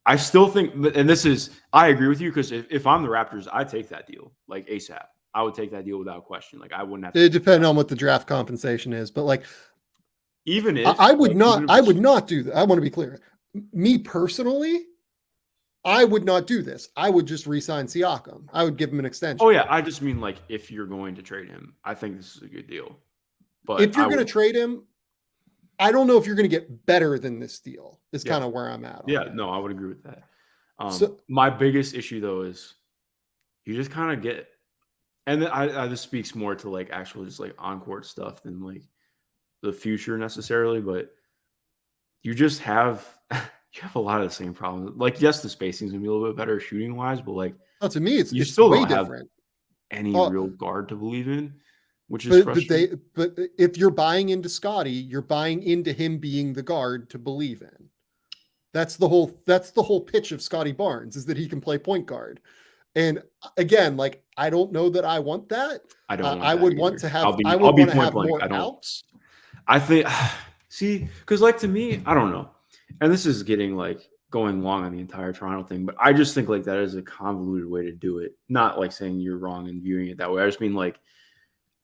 I still think, and I agree with you because if I'm the Raptors, I'd take that deal like ASAP. I would take that deal without question. Like I wouldn't have to.
It depends on what the draft compensation is, but like,
even if
I would not do that. I want to be clear. Me personally, I would not do this. I would just re-sign Siakam. I would give him an extension.
Oh yeah, I just mean like if you're going to trade him, I think this is a good deal. But
if you're going to trade him, I don't know if you're going to get better than this deal. Is kind of where I'm at.
Yeah, no, I would agree with that. My biggest issue though is you just kind of get, and then I this speaks more to like actual just like on-court stuff than like the future necessarily, but you just have you have a lot of the same problems. Like, yes, the spacing's gonna be a little bit better shooting wise, but like
To me,
you
it's
still
way
don't have
different.
any real guard to believe in, which is
But
frustrating.
if you're buying into Scotty, you're buying into him being the guard to believe in. That's the whole pitch of Scotty Barnes, is that he can play point guard. And again, like, I don't know that I want that.
I don't want
I
that
would want
either.
to have I
I'll
would
be
want to
point
have
blank.
more outs.
I think see, because like to me, I don't know. And this is getting like going long on the entire Toronto thing, but I just think like that is a convoluted way to do it. Not like saying you're wrong and viewing it that way. I just mean like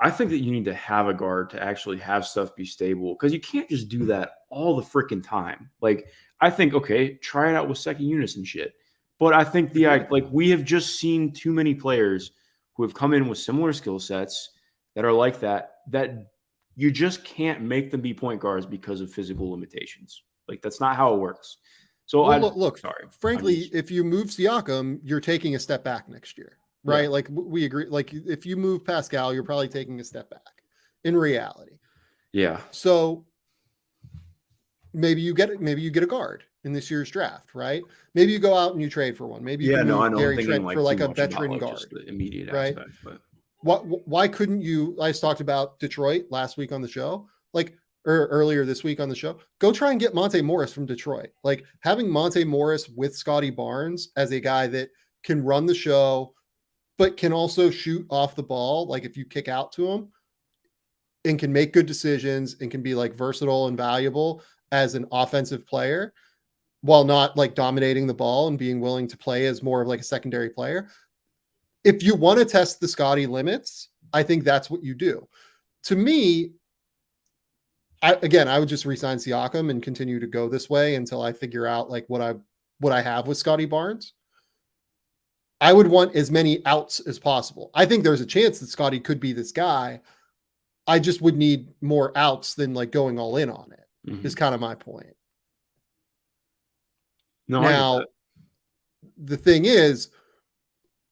I think that you need to have a guard to actually have stuff be stable because you can't just do that all the freaking time. Like, I think, okay, try it out with second units and shit. But I think like we have just seen too many players who have come in with similar skill sets that are like that you just can't make them be point guards because of physical limitations. Like, that's not how it works. So
Well, look,
sorry.
frankly, if you move Siakam, you're taking a step back next year, right? Yeah. Like, we agree. Like, if you move Pascal, you're probably taking a step back in reality.
Yeah.
So maybe you get a guard in this year's draft, right? Maybe you go out and you trade for one. Maybe you can move Gary Trent for like a veteran guard,
just the immediate
right?
Aspect, but
why couldn't you? I talked about Detroit last week on the show, like, or earlier this week on the show. Go try and get Monte Morris from Detroit. Like, having Monte Morris with Scotty Barnes as a guy that can run the show, but can also shoot off the ball. Like, if you kick out to him, and can make good decisions and can be like versatile and valuable as an offensive player while not like dominating the ball and being willing to play as more of like a secondary player. If you want to test the Scotty limits, I think that's what you do. To me, I would just re-sign Siakam and continue to go this way until I figure out like what I have with Scotty Barnes. I would want as many outs as possible. I think there's a chance that Scotty could be this guy. I just would need more outs than like going all in on it, is kind of my point.
No,
now, the thing is,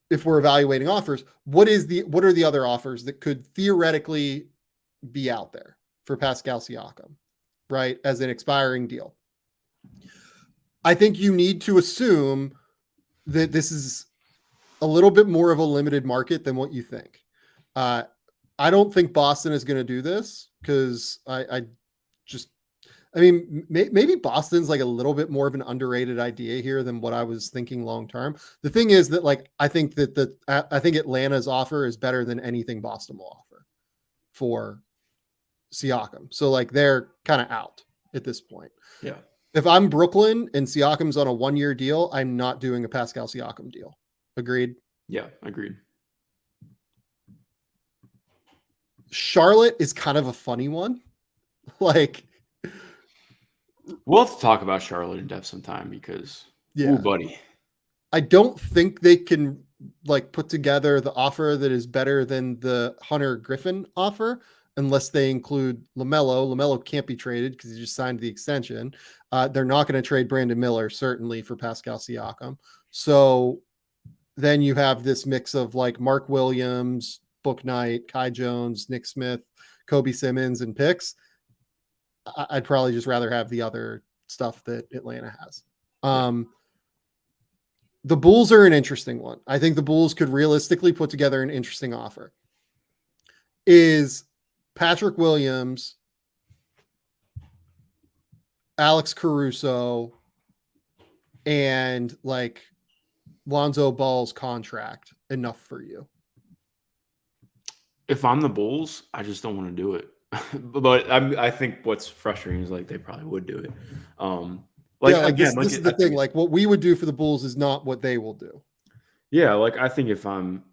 if we're evaluating offers, what are the other offers that could theoretically be out there for Pascal Siakam, right? As an expiring deal. I think you need to assume that this is a little bit more of a limited market than what you think. I don't think Boston is going to do this because maybe Boston's like a little bit more of an underrated idea here than what I was thinking long term. The thing is that like I think Atlanta's offer is better than anything Boston will offer for Siakam. So like they're kind of out at this point.
Yeah.
If I'm Brooklyn and Siakam's on a 1-year deal, I'm not doing a Pascal Siakam deal. Agreed?
Yeah, agreed.
Charlotte is kind of a funny one. Like,
we'll have to talk about Charlotte in depth sometime because, ooh, buddy.
I don't think they can like put together the offer that is better than the Hunter Griffin offer unless they include LaMelo. LaMelo can't be traded because he just signed the extension. They're not going to trade Brandon Miller, certainly, for Pascal Siakam. So then you have this mix of like Mark Williams, Book Knight, Kai Jones, Nick Smith, Kobe Simmons, and picks. I'd probably just rather have the other stuff that Atlanta has. The Bulls are an interesting one. I think the Bulls could realistically put together an interesting offer. Is Patrick Williams, Alex Caruso, and like Lonzo Ball's contract enough for you?
If I'm the Bulls, I just don't want to do it. But I think what's frustrating is like they probably would do it.
This is the thing. Like what we would do for the Bulls is not what they will do.
Yeah, like I think if I'm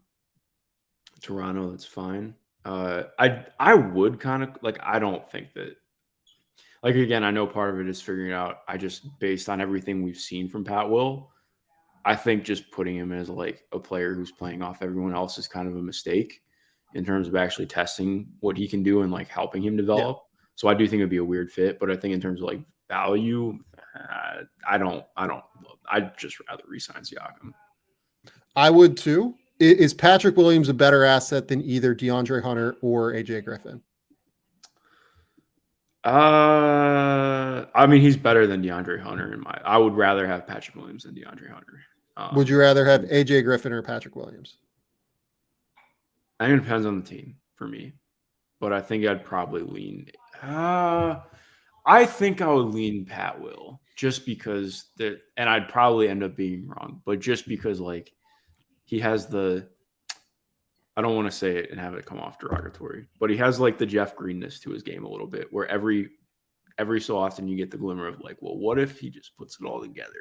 Toronto, that's fine. I would kind of like. I don't think that. Like again, I know part of it is figuring out. I just based on everything we've seen from Pat Will, I think just putting him as like a player who's playing off everyone else is kind of a mistake in terms of actually testing what he can do and like helping him develop. Yeah. So I do think it'd be a weird fit, but I think in terms of like value, I'd just rather re-sign Siakam.
I would too. Is Patrick Williams a better asset than either De'Andre Hunter or A.J. Griffin?
I mean, he's better than DeAndre Hunter I would rather have Patrick Williams than DeAndre Hunter.
Would you rather have A.J. Griffin or Patrick Williams?
I mean, it depends on the team for me, but I think I'd probably lean. I think I would lean Pat Will just because and I'd probably end up being wrong, but just because like he has I don't want to say it and have it come off derogatory, but he has like the Jeff Greenness to his game a little bit, where every so often you get the glimmer of like, well, what if he just puts it all together?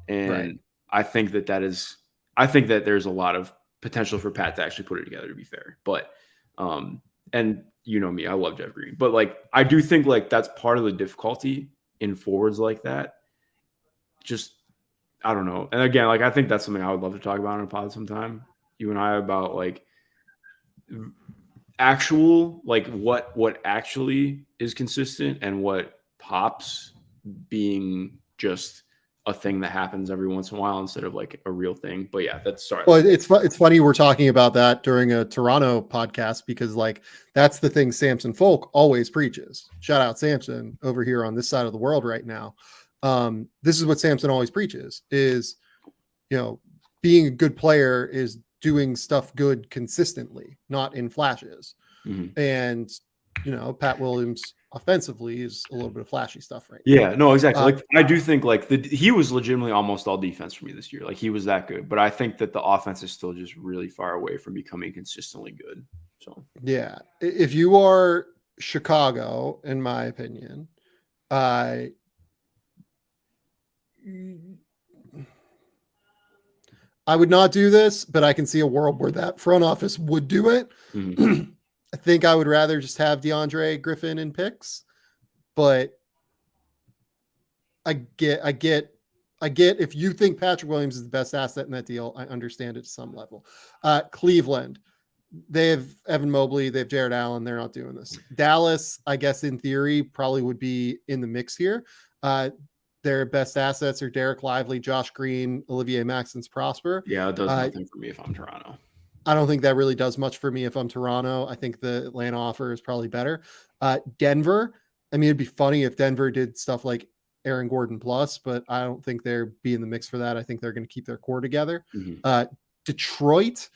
And right. I think that there's a lot of potential for Pat to actually put it together, to be fair. But, and you know me, I love Jeff Green, but like, I do think like that's part of the difficulty in forwards like that. Just, I don't know. And again, like, I think that's something I would love to talk about on a pod sometime, you and I, about like actual, like what actually is consistent and what pops being just a thing that happens every once in a while instead of like a real thing. But yeah, sorry.
Well, it's funny we're talking about that during a Toronto podcast, because like that's the thing Samson Folk always preaches. Shout out Samson over here on this side of the world right now. This is what Samson always preaches is, you know, being a good player is doing stuff good consistently, not in flashes. Mm-hmm. And, you know, Pat Williams offensively is a little bit of flashy stuff right now.
Yeah, no, exactly. Like I do think like he was legitimately almost all defense for me this year. Like he was that good, but I think that the offense is still just really far away from becoming consistently good. So
yeah, if you are Chicago, in my opinion, I would not do this, but I can see a world where that front office would do it. Mm-hmm. I think I would rather just have DeAndre, Griffin, and picks, but I get if you think Patrick Williams is the best asset in that deal, I understand it to some level. Cleveland, they have Evan Mobley, they have Jared Allen. They're not doing this. Dallas, I guess in theory, probably would be in the mix here. Their best assets are Derek Lively, Josh Green, Olivier Maxence Prosper.
Yeah, it does nothing for me if I'm Toronto.
I don't think that really does much for me if I'm Toronto. I think the Atlanta offer is probably better. Denver, I mean, it'd be funny if Denver did stuff like Aaron Gordon plus, but I don't think they're be in the mix for that. I think they're going to keep their core together. Mm-hmm. Detroit,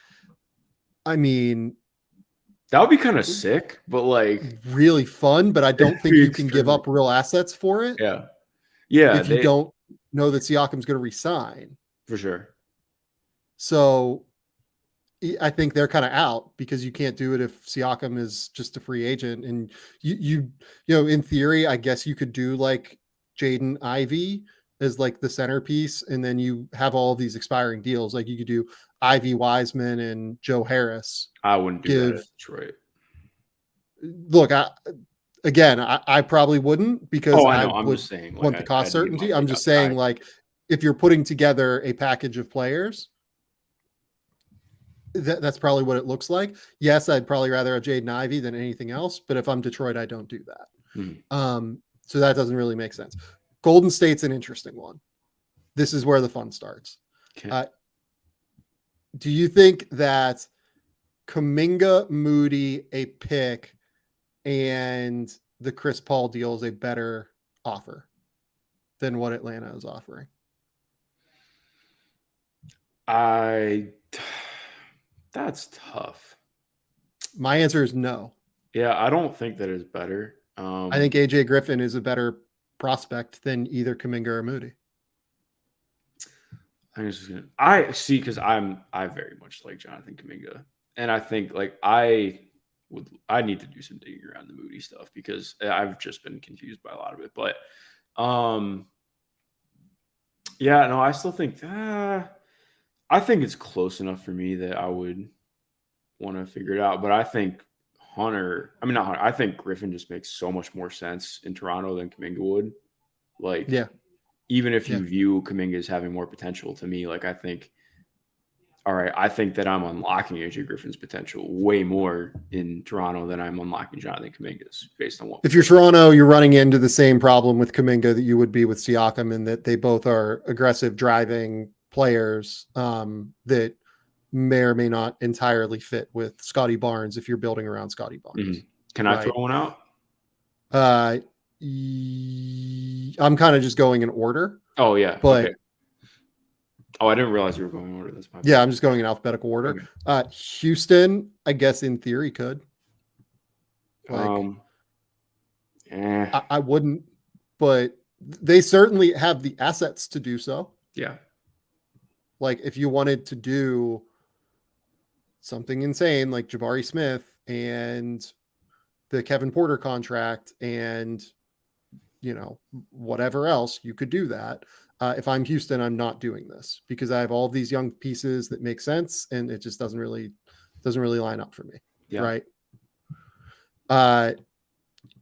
I mean,
that would be kind of sick, but like
really fun, but I don't think you can give up real assets for it.
Yeah. Yeah.
If you don't know that Siakam's going to resign.
For sure.
So I think they're kind of out because you can't do it if Siakam is just a free agent. And you know, in theory, I guess you could do like Jaden Ivey as like the centerpiece, and then you have all of these expiring deals. Like you could do Ivy Wiseman and Joe Harris.
I wouldn't do that at Detroit.
Look, I probably wouldn't because
I'm just saying, like,
want the cost certainty. I'm just saying, like, if you're putting together a package of players, that's probably what it looks like. Yes, I'd probably rather have Jaden Ivey than anything else, but if I'm Detroit, I don't do that. So that doesn't really make sense. Golden State's an interesting one. This is where the fun starts. Okay. Do you think that Kuminga, Moody, a pick, and the Chris Paul deal is a better offer than what Atlanta is offering?
That's tough.
My answer is no.
Yeah, I don't think that is better.
I think A.J. Griffin is a better prospect than either Kuminga or Moody.
I see, because I very much like Jonathan Kuminga, and I think like I need to do some digging around the Moody stuff because I've just been confused by a lot of it. But yeah, no, I still think I think it's close enough for me that I would want to figure it out. But I think I think Griffin just makes so much more sense in Toronto than Kuminga would. Like, yeah, even if you view Kuminga as having more potential, to me, like I think that I'm unlocking AJ Griffin's potential way more in Toronto than I'm unlocking Jonathan Kuminga's based on what.
If you're Toronto, you're running into the same problem with Kuminga that you would be with Siakam, in that they both are aggressive driving players that may or may not entirely fit with Scotty Barnes if you're building around Scotty Barnes.
Mm-hmm. Can I throw one out?
I'm kind of just going in order.
Oh yeah.
But
okay. Oh, I didn't realize you were going in order. That's my
yeah,
bad.
I'm just going in alphabetical order.
Okay.
Houston, I guess in theory could. Like, I wouldn't, but they certainly have the assets to do so.
Yeah.
Like, if you wanted to do something insane like Jabari Smith and the Kevin Porter contract and, you know, whatever else, you could do that. If I'm Houston, I'm not doing this because I have all these young pieces that make sense, and it just doesn't really line up for me.
Yeah.
Right.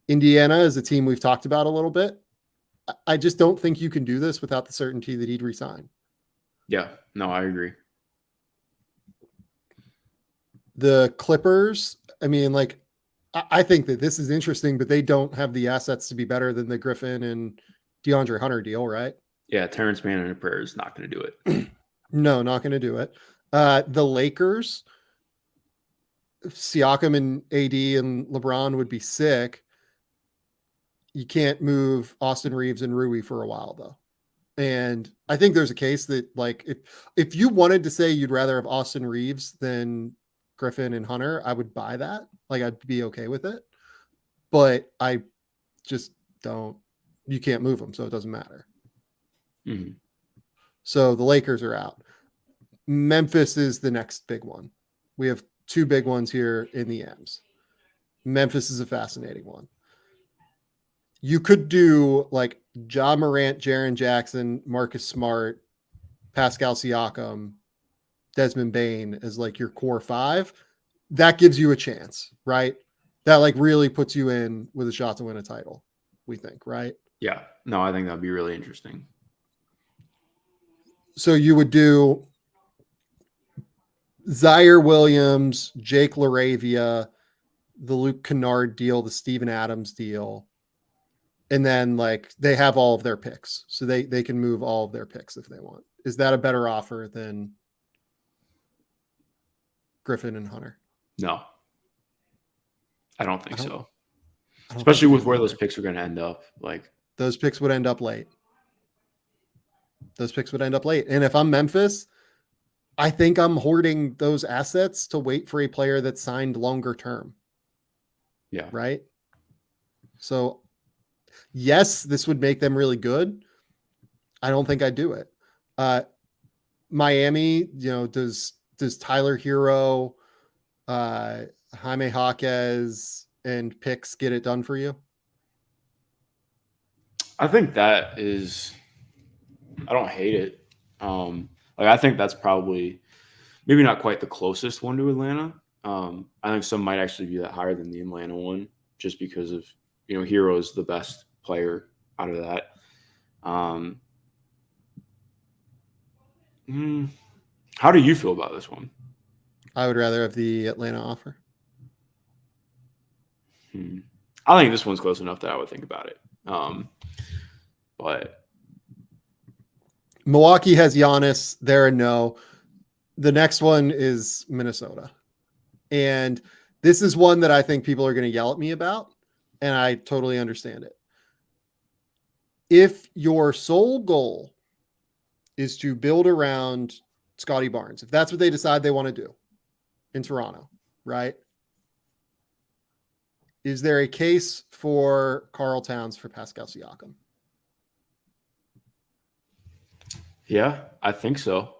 Indiana is a team we've talked about a little bit. I just don't think you can do this without the certainty that he'd resign.
Yeah. No, I agree.
The Clippers, I mean, like, I think that this is interesting, but they don't have the assets to be better than the Griffin and De'Andre Hunter deal, right?
Yeah, Terrence Mann in a prayer is not going to do it.
No, not going to do it. The Lakers, Siakam and AD and LeBron would be sick. You can't move Austin Reeves and Rui for a while, though. And I think there's a case that, like, if you wanted to say you'd rather have Austin Reeves than Griffin and Hunter, I would buy that. Like, I'd be okay with it. But I just don't. You can't move them, so it doesn't matter.
Mm-hmm.
So the Lakers are out. Memphis is the next big one. We have two big ones here in the M's. Memphis is a fascinating one. You could do like Ja Morant, Jaren Jackson, Marcus Smart, Pascal Siakam, Desmond Bane as like your core five. That gives you a chance, right? That like really puts you in with a shot to win a title, we think, right?
Yeah. No, I think that'd be really interesting.
So you would do Zaire Williams, Jake LaRavia, the Luke Kennard deal, the Steven Adams deal. And then like they have all of their picks. So they can move all of their picks if they want. Is that a better offer than Griffin and Hunter?
No. I don't think so. Especially with where those picks are going to end up. Like,
those picks would end up late. And if I'm Memphis, I think I'm hoarding those assets to wait for a player that's signed longer term.
Yeah.
Right. So yes, this would make them really good. I don't think I'd do it. Miami, you know, does Tyler Hero, Jaime Jaquez, and picks get it done for you?
I think that is, I don't hate it. Like I think that's probably maybe not quite the closest one to Atlanta. I think some might actually view that higher than the Atlanta one, just because of, you know, Hero is the best player out of that. How do you feel about this one?
I would rather have the Atlanta offer.
I think this one's close enough that I would think about it. But
Milwaukee has Giannis. There and no. The next one is Minnesota. And this is one that I think people are going to yell at me about. And I totally understand it. If your sole goal is to build around Scotty Barnes, if that's what they decide they want to do in Toronto, right? Is there a case for Karl Towns for Pascal Siakam?
Yeah, I think so.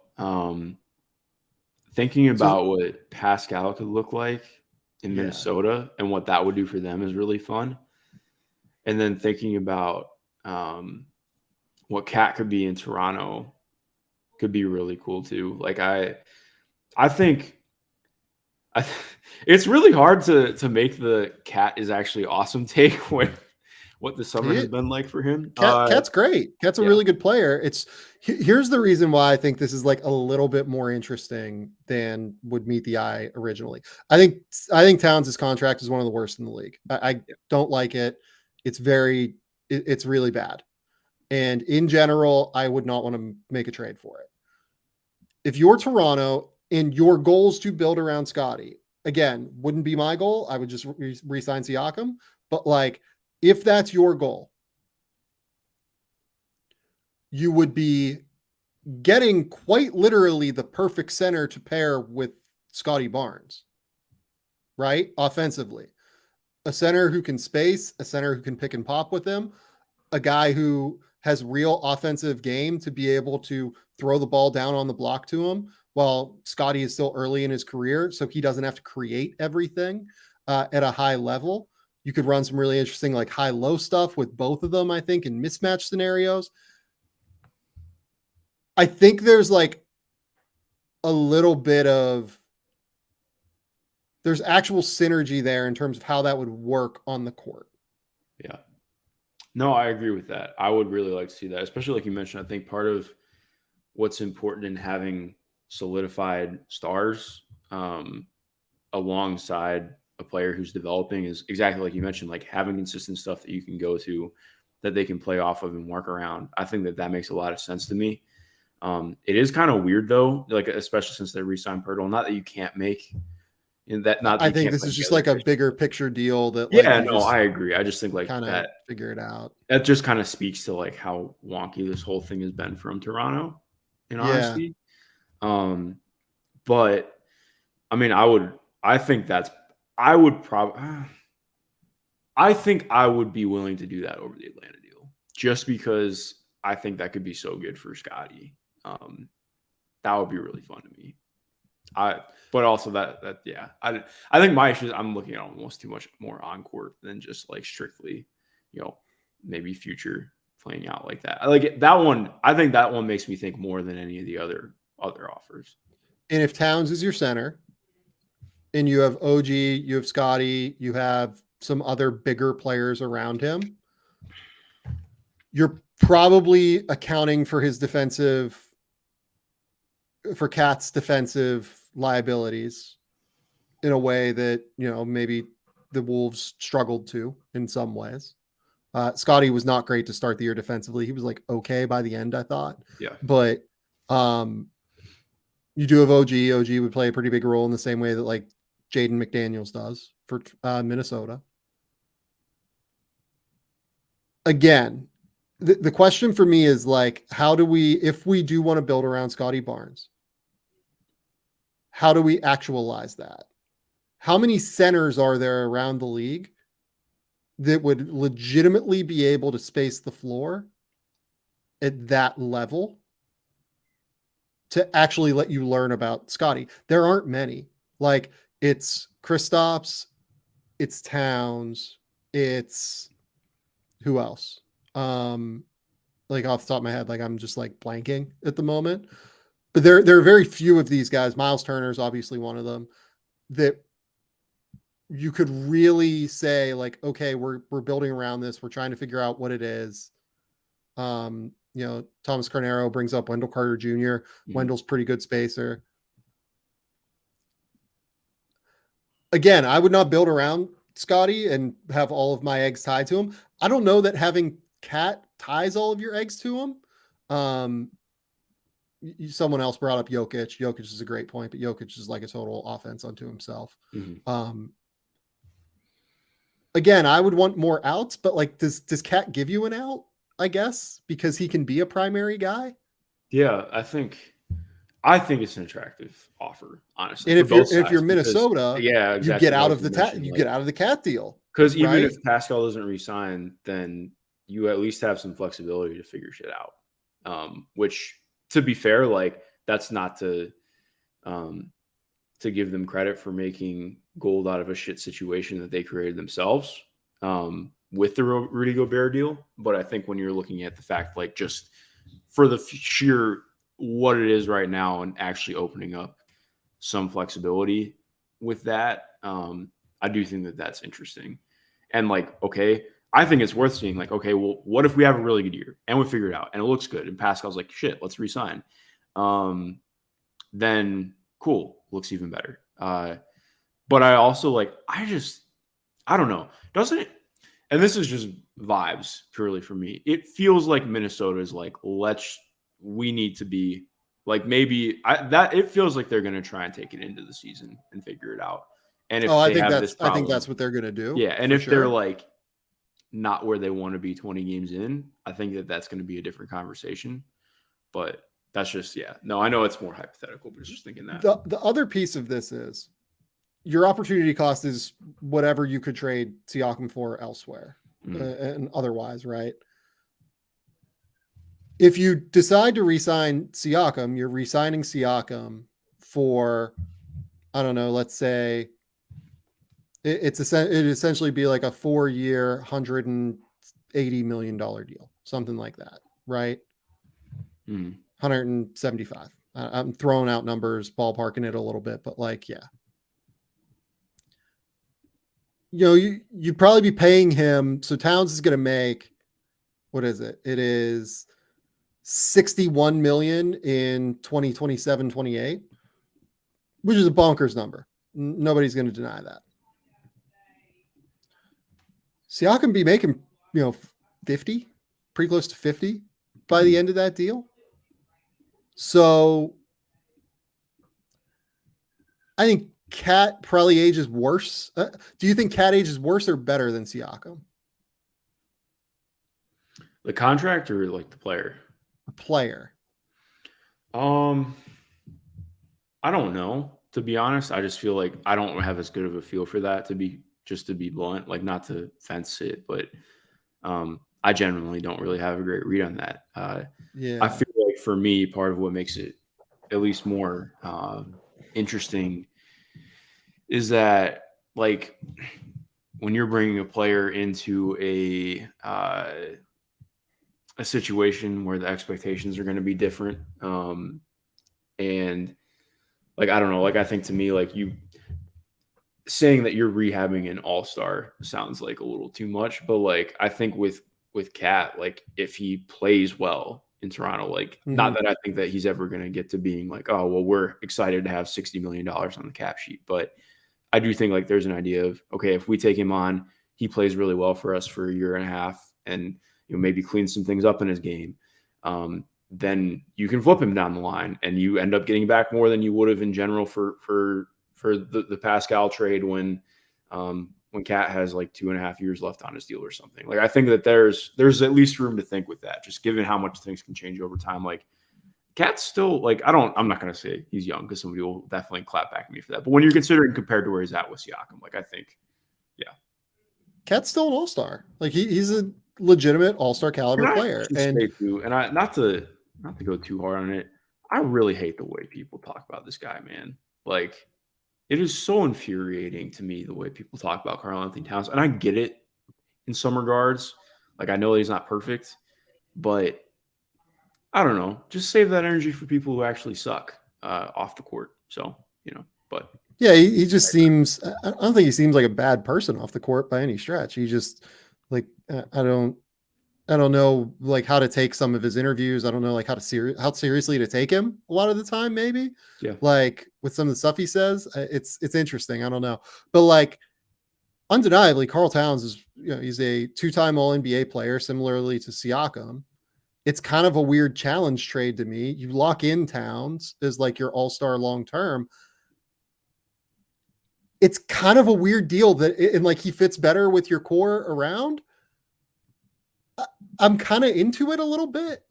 Thinking about what Pascal could look like in Minnesota and what that would do for them is really fun. And then thinking about what Cat could be in Toronto could be really cool too. Like I think it's really hard to make the Cat is actually awesome take when what the summer has been like for him.
Cat's great. Cat's a really good player. Here's the reason why I think this is like a little bit more interesting than would meet the eye originally. I think Towns' contract is one of the worst in the league. I don't like it. It's really bad. And in general, I would not want to make a trade for it. If you're Toronto and your goal is to build around Scotty, again, wouldn't be my goal. I would just re-sign Siakam. But like, if that's your goal, you would be getting quite literally the perfect center to pair with Scotty Barnes, right? Offensively, a center who can space, a center who can pick and pop with him, a guy who has real offensive game to be able to throw the ball down on the block to him while Scotty is still early in his career. So he doesn't have to create everything at a high level. You could run some really interesting, like high-low stuff with both of them, I think, in mismatch scenarios. I think there's like a little bit of, there's actual synergy there in terms of how that would work on the court.
Yeah. No, I agree with that. I would really like to see that, especially like you mentioned. I think part of what's important in having solidified stars alongside a player who's developing is exactly like you mentioned, like having consistent stuff that you can go to, that they can play off of and work around. I think that makes a lot of sense to me. It is kind of weird though, like especially since they re-signed Pirtle. Not that you can't make that. Not that
I think this is just like a bigger picture deal that like,
yeah, no, I agree. I just think like
kind of
that
figure it out.
That just kind of speaks to like how wonky this whole thing has been from Toronto, in honesty. But I mean, I think I would be willing to do that over the Atlanta deal, just because I think that could be so good for Scotty. That would be really fun to me. But also that yeah, I think my issue is I'm looking at almost too much more on court than just like strictly, maybe future playing out like that. Like that one, I think that one makes me think more than any of the other offers.
And if Towns is your center, and you have OG, you have Scotty, you have some other bigger players around him, you're probably accounting for Cat's defensive liabilities in a way that, maybe the Wolves struggled to in some ways. Scotty was not great to start the year defensively. He was like okay by the end, I thought.
Yeah.
But you do have OG. OG would play a pretty big role in the same way that like Jaden McDaniels does for Minnesota. Again, the question for me is like, if we do want to build around Scotty Barnes, how do we actualize that? How many centers are there around the league that would legitimately be able to space the floor at that level to actually let you learn about Scotty? There aren't many. Like, it's Kristaps, it's Towns, it's who else? Like off the top of my head, like I'm just like blanking at the moment. But there are very few of these guys. Miles Turner is obviously one of them that you could really say like, okay, we're building around this. We're trying to figure out what it is. Thomas Carnero brings up Wendell Carter Jr. Mm-hmm. Wendell's pretty good spacer. Again, I would not build around Scotty and have all of my eggs tied to him. I don't know that having Cat ties all of your eggs to him. Someone else brought up Jokic. Jokic is a great point, but Jokic is like a total offense unto himself. Mm-hmm. Again, I would want more outs, but like, does Cat give you an out? I guess because he can be a primary guy.
Yeah, I think it's an attractive offer, honestly.
And if you're Minnesota,
yeah, exactly,
you get out of get out of the Cat deal.
Because even if Pascal doesn't resign, then you at least have some flexibility to figure shit out. Which, to be fair, like that's not to give them credit for making gold out of a shit situation that they created themselves with the Rudy Gobert deal. But I think when you're looking at the fact, like just for the sheer what it is right now and actually opening up some flexibility with that, I do think that that's interesting. And like, okay, I think it's worth seeing like, okay, well, what if we have a really good year and we figure it out and it looks good and Pascal's like, shit, let's resign. Then cool, looks even better. But I also like, I don't know. Doesn't it? And this is just vibes purely for me. It feels like Minnesota is like, we need to be like, maybe it feels like they're going to try and take it into the season and figure it out. And if
I think that's what they're going to do.
Yeah. And if they're like, not where they want to be 20 games in, I think that that's going to be a different conversation. But that's just, yeah. No, I know it's more hypothetical, but just thinking that.
The other piece of this is your opportunity cost is whatever you could trade Siakam for elsewhere and otherwise, right? If you decide to re-sign Siakam, you're re-signing Siakam for, I don't know, let's say it essentially be like a 4-year, $180 million deal, something like that, right? 175. I'm throwing out numbers, ballparking it a little bit, but like, yeah. You know, you'd probably be paying him. So Towns is going to make, what is it? It is 61 million in 2027, 28, which is a bonkers number. Nobody's going to deny that. Siakam be making, 50, pretty close to 50 by the end of that deal. So I think Cat probably ages worse. Do you think Cat ages worse or better than Siakam?
The contract or like the player?
The player.
I don't know. To be honest, I just feel like I don't have as good of a feel for that, to be blunt, like not to fence it, but I generally don't really have a great read on that. I feel like for me, part of what makes it at least more interesting is that, like, when you're bringing a player into a situation where the expectations are going to be different, and like, I don't know, like, I think to me, like, you saying that you're rehabbing an all-star sounds like a little too much, but like, I think with Cat, like, if he plays well in Toronto, like, not that I think that he's ever going to get to being like, oh, well, we're excited to have $60 million on the cap sheet, but I do think like there's an idea of, okay, if we take him on, he plays really well for us for a year and a half and maybe clean some things up in his game. Then you can flip him down the line and you end up getting back more than you would have in general for the Pascal trade when Cat has like 2.5 years left on his deal or something. Like, I think that there's at least room to think with that, just given how much things can change over time. Like, Cat's still, like, I'm not going to say he's young because somebody will definitely clap back at me for that. But when you're considering compared to where he's at with Siakam, like, I think, yeah.
Cat's still an all-star. Like, he's a legitimate all-star caliber player. And
I not to go too hard on it, I really hate the way people talk about this guy, man. Like, it is so infuriating to me the way people talk about Karl-Anthony Towns. And I get it in some regards. Like, I know that he's not perfect, but I don't know. Just save that energy for people who actually suck off the court. So, but.
Yeah, he just seems, I don't think he seems like a bad person off the court by any stretch. He just, like, I don't know, like, how to take some of his interviews. I don't know, like, how seriously to take him a lot of the time, maybe.
Yeah.
Like, with some of the stuff he says, it's interesting. I don't know. But, like, undeniably, Karl Towns is, he's a 2-time All-NBA player, similarly to Siakam. It's kind of a weird challenge trade to me. You lock in Towns as like your all-star long-term. It's kind of a weird deal and like he fits better with your core around. I'm kind of into it a little bit.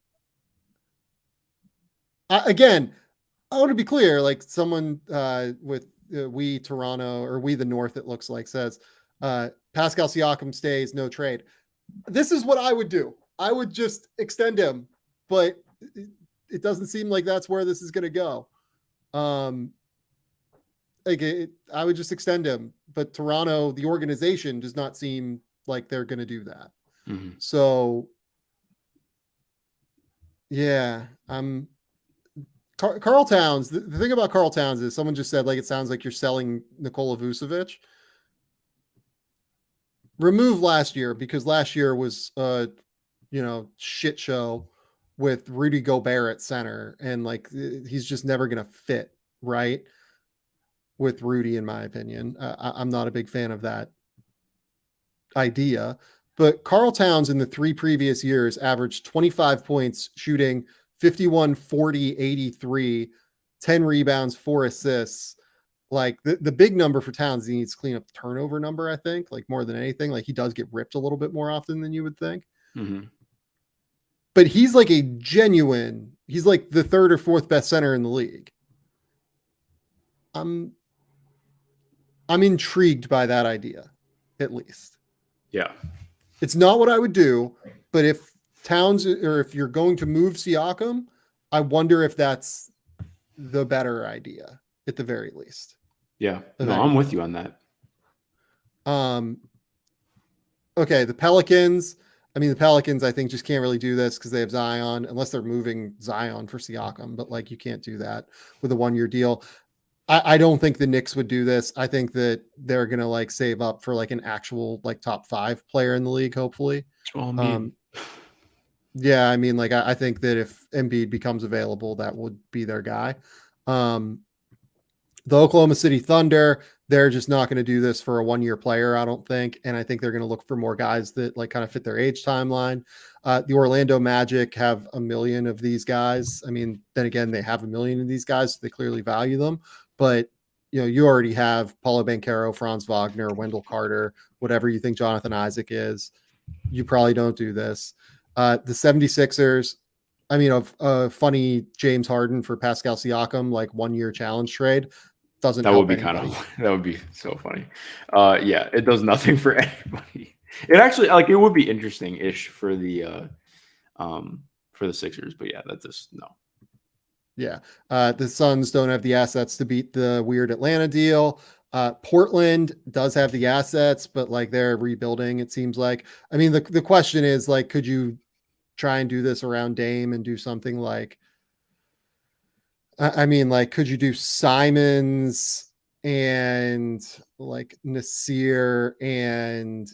Again, I want to be clear, like someone with we Toronto or we the North, it looks like, says Pascal Siakam stays, no trade. This is what I would do. I would just extend him, but it doesn't seem like that's where this is going to go. I would just extend him, but Toronto, the organization, does not seem like they're going to do that.
Mm-hmm.
So, yeah, Karl Towns. The thing about Karl Towns is someone just said, like, it sounds like you're selling Nikola Vucevic. Remove last year, because last year was shit show with Rudy Gobert at center, and like he's just never gonna fit right with Rudy, in my opinion. I'm not a big fan of that idea, but Karl Towns in the 3 previous years averaged 25 points, shooting 51, 40, 83, 10 rebounds, 4 assists. like the big number for Towns, he needs to clean up the turnover number, I think, like more than anything. Like he does get ripped a little bit more often than you would think.
Mm-hmm.
But he's like he's like the third or fourth best center in the league. I'm intrigued by that idea, at least.
Yeah.
It's not what I would do, but if Towns, or if you're going to move Siakam, I wonder if that's the better idea at the very least.
Yeah. No, I'm with you on that.
Okay, the Pelicans. I mean, the Pelicans, I think, just can't really do this because they have Zion, unless they're moving Zion for Siakam. But like, you can't do that with a 1-year deal. I don't think the Knicks would do this. I think that they're gonna like save up for like an actual like top 5 player in the league, hopefully. Yeah, I mean, like I think that if Embiid becomes available, that would be their guy. The Oklahoma City Thunder, they're just not going to do this for a 1-year player, I don't think. And I think they're going to look for more guys that like kind of fit their age timeline. The Orlando Magic have a million of these guys. I mean, then again, they have a million of these guys, so they clearly value them. But you already have Paulo Banchero, Franz Wagner, Wendell Carter, whatever you think Jonathan Isaac is. You probably don't do this. The 76ers, I mean, a funny James Harden for Pascal Siakam, like 1-year challenge trade, doesn't help anybody.
That would be so funny. Yeah, it does nothing for anybody. It actually, like, it would be interesting-ish for the Sixers, but yeah, that's just no.
Yeah. The Suns don't have the assets to beat the weird Atlanta deal. Portland does have the assets, but like they're rebuilding, it seems like. I mean, the question is like, could you try and do this around Dame and do something like, I mean, like, could you do Simons and like Nasir? And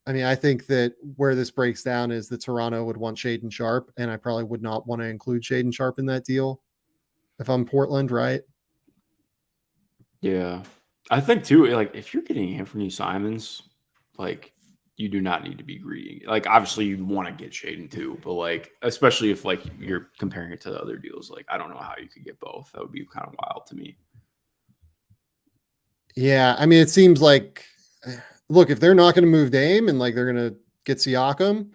I mean, I think that where this breaks down is that Toronto would want Shaedon Sharpe, and I probably would not want to include Shaedon Sharpe in that deal if I'm Portland, right?
Yeah. I think too, like if you're getting Anthony Simons, like you do not need to be greedy. Like obviously you want to get Shaedon too, but like especially if like you're comparing it to the other deals, like I don't know how you could get both. That would be kind of wild to me.
Yeah, I mean, it seems like, look, if they're not going to move Dame and like they're going to get Siakam,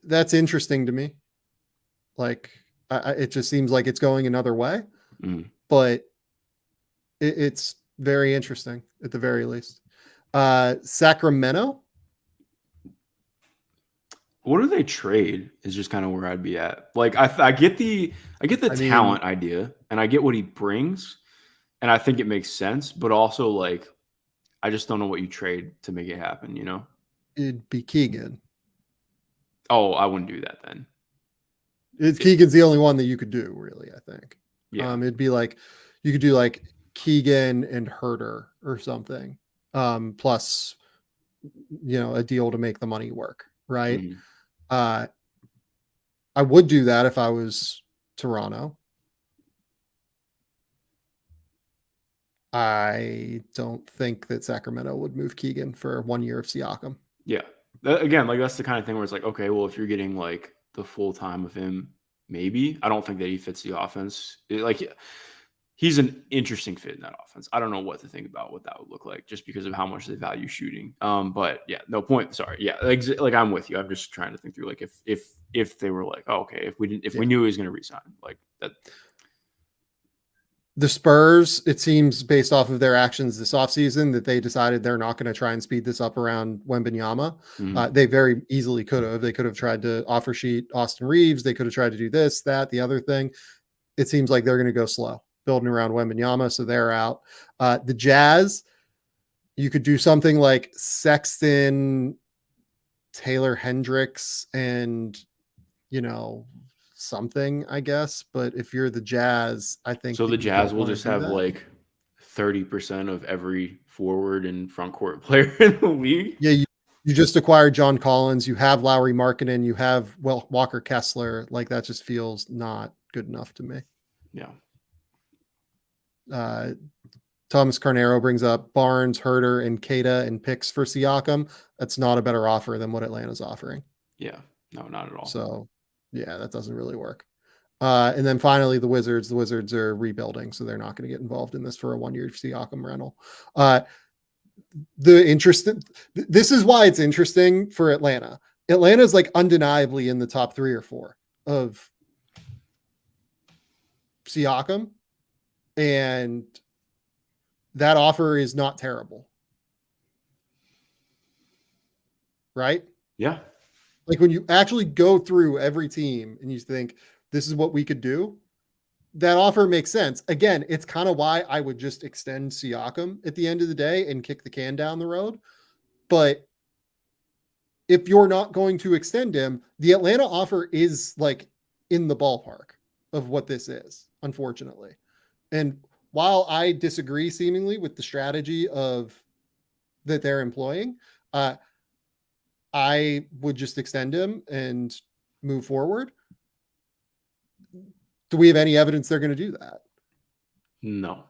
that's interesting to me. Like, it just seems like it's going another way, but it's very interesting at the very least. Sacramento.
What do they trade is just kind of where I'd be at. Like I get the talent idea and I get what he brings and I think it makes sense, but also like I just don't know what you trade to make it happen,
It'd be Keegan.
Oh, I wouldn't do that then.
Keegan's the only one that you could do, really, I think.
Yeah.
It'd be like you could do like Keegan and Herter or something. Plus a deal to make the money work, right?
Mm-hmm.
I would do that if I was Toronto. I don't think that Sacramento would move Keegan for 1 year of Siakam.
Yeah. Again, like that's the kind of thing where it's like, okay, well, if you're getting like the full time of him, maybe. I don't think that he fits the offense. He's an interesting fit in that offense. I don't know what to think about what that would look like just because of how much they value shooting. But yeah, no point. Sorry. Yeah. Like I'm with you. I'm just trying to think through like if they were like, oh, okay, if we knew he was going to resign like that.
The Spurs, it seems based off of their actions this offseason that they decided they're not going to try and speed this up around Wembanyama.
Mm-hmm.
They very easily could have. They could have tried to offer sheet Austin Reeves. They could have tried to do this, that, the other thing. It seems like they're going to go slow, building around Wembanyama, so they're out. The Jazz, you could do something like Sexton, Taylor Hendricks, and, something, I guess. But if you're the Jazz, I think
so. The Jazz will just have like 30% of every forward and front court player in the league.
Yeah, you just acquired John Collins. You have Lauri Markkanen. You have Walker Kessler. Like that just feels not good enough to me.
Yeah.
Thomas Carnero brings up Barnes, Herter, and Keita and picks for Siakam. That's not a better offer than what Atlanta's offering.
Yeah. No, not at all.
So, yeah, that doesn't really work. And then finally, the Wizards. The Wizards are rebuilding, so they're not going to get involved in this for a 1-year Siakam rental. This is why it's interesting for Atlanta. Atlanta is like undeniably in the top 3 or 4 of Siakam, and that offer is not terrible, right?
Yeah.
Like when you actually go through every team and you think this is what we could do, that offer makes sense. Again, it's kind of why I would just extend Siakam at the end of the day and kick the can down the road. But if you're not going to extend him, the Atlanta offer is like in the ballpark of what this is, unfortunately. And while I disagree seemingly with the strategy of that they're employing, I would just extend him and move forward. Do we have any evidence they're going to do that?
No.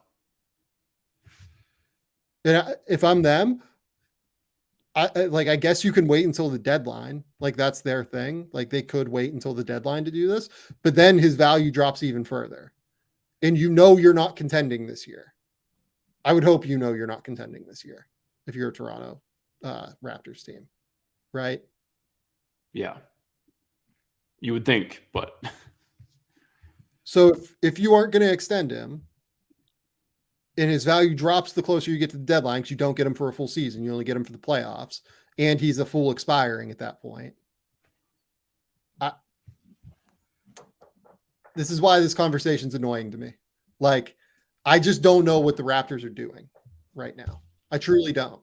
And if I'm them, I guess you can wait until the deadline. Like that's their thing. Like they could wait until the deadline to do this, but then his value drops even further. And you're not contending this year. I would hope you're not contending this year if you're a Toronto Raptors team, right?
Yeah. You would think, but
so if you aren't going to extend him and his value drops the closer you get to the deadline, because you don't get him for a full season, you only get him for the playoffs, and he's a full expiring at that point. This is why this conversation's annoying to me. Like, I just don't know what the Raptors are doing right now. I truly don't.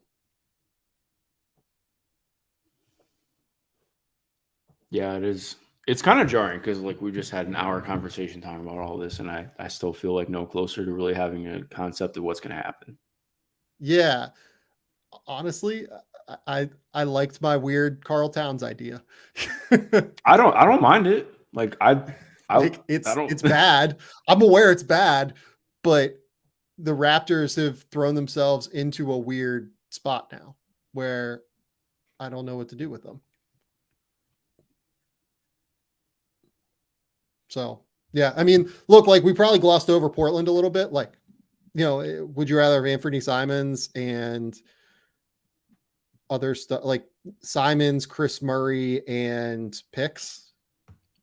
Yeah, it is. It's kind of jarring because like we just had an hour conversation talking about all this, and I still feel like no closer to really having a concept of what's going to happen.
Yeah. Honestly, I liked my weird Karl Towns idea.
I don't mind it. Like
it's bad. I'm aware it's bad, but the Raptors have thrown themselves into a weird spot now where I don't know what to do with them. So, yeah, I mean, look, like we probably glossed over Portland a little bit. Like, would you rather have Anthony Simons and other stuff like Simons, Chris Murray, and picks?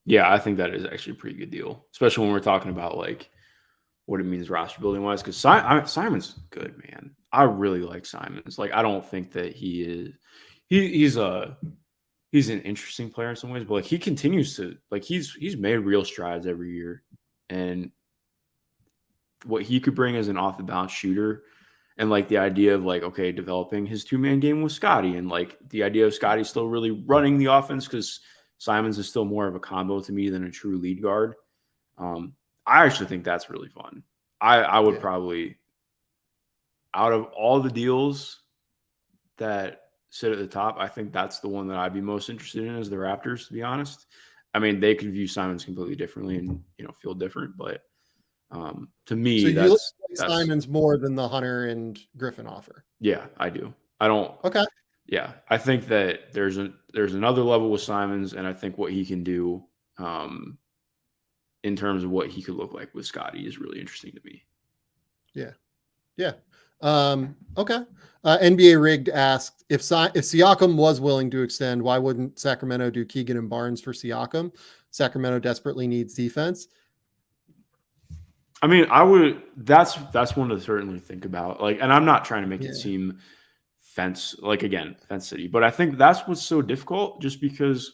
Yeah, I think that is actually a pretty good deal, especially when we're talking about like what it means roster building wise. Because Simons is good, man. I really like Simons. Like, I don't think that he is. He's an interesting player in some ways, but like he continues to like he's made real strides every year, and what he could bring as an off the bounce shooter, and like the idea of like okay developing his 2-man game with Scotty, and like the idea of Scotty still really running the offense because Simons is still more of a combo to me than a true lead guard. I actually think that's really fun. I would probably, out of all the deals that sit at the top, I think that's the one that I'd be most interested in is the Raptors, to be honest. I mean, they could view Simons completely differently and, feel different, but to me,
so you
that's
Simons more than the Hunter and Griffin offer.
Yeah, I do. I don't.
Okay.
Yeah, I think that there's another level with Simons, and I think what he can do in terms of what he could look like with Scotty is really interesting to me.
Yeah. Yeah. Okay. NBA Rigged asked if Siakam was willing to extend, why wouldn't Sacramento do Keegan and Barnes for Siakam? Sacramento desperately needs defense.
I mean, I would. That's one to certainly think about. Like, and I'm not trying to make it seem fence city, but I think that's what's so difficult. Just because,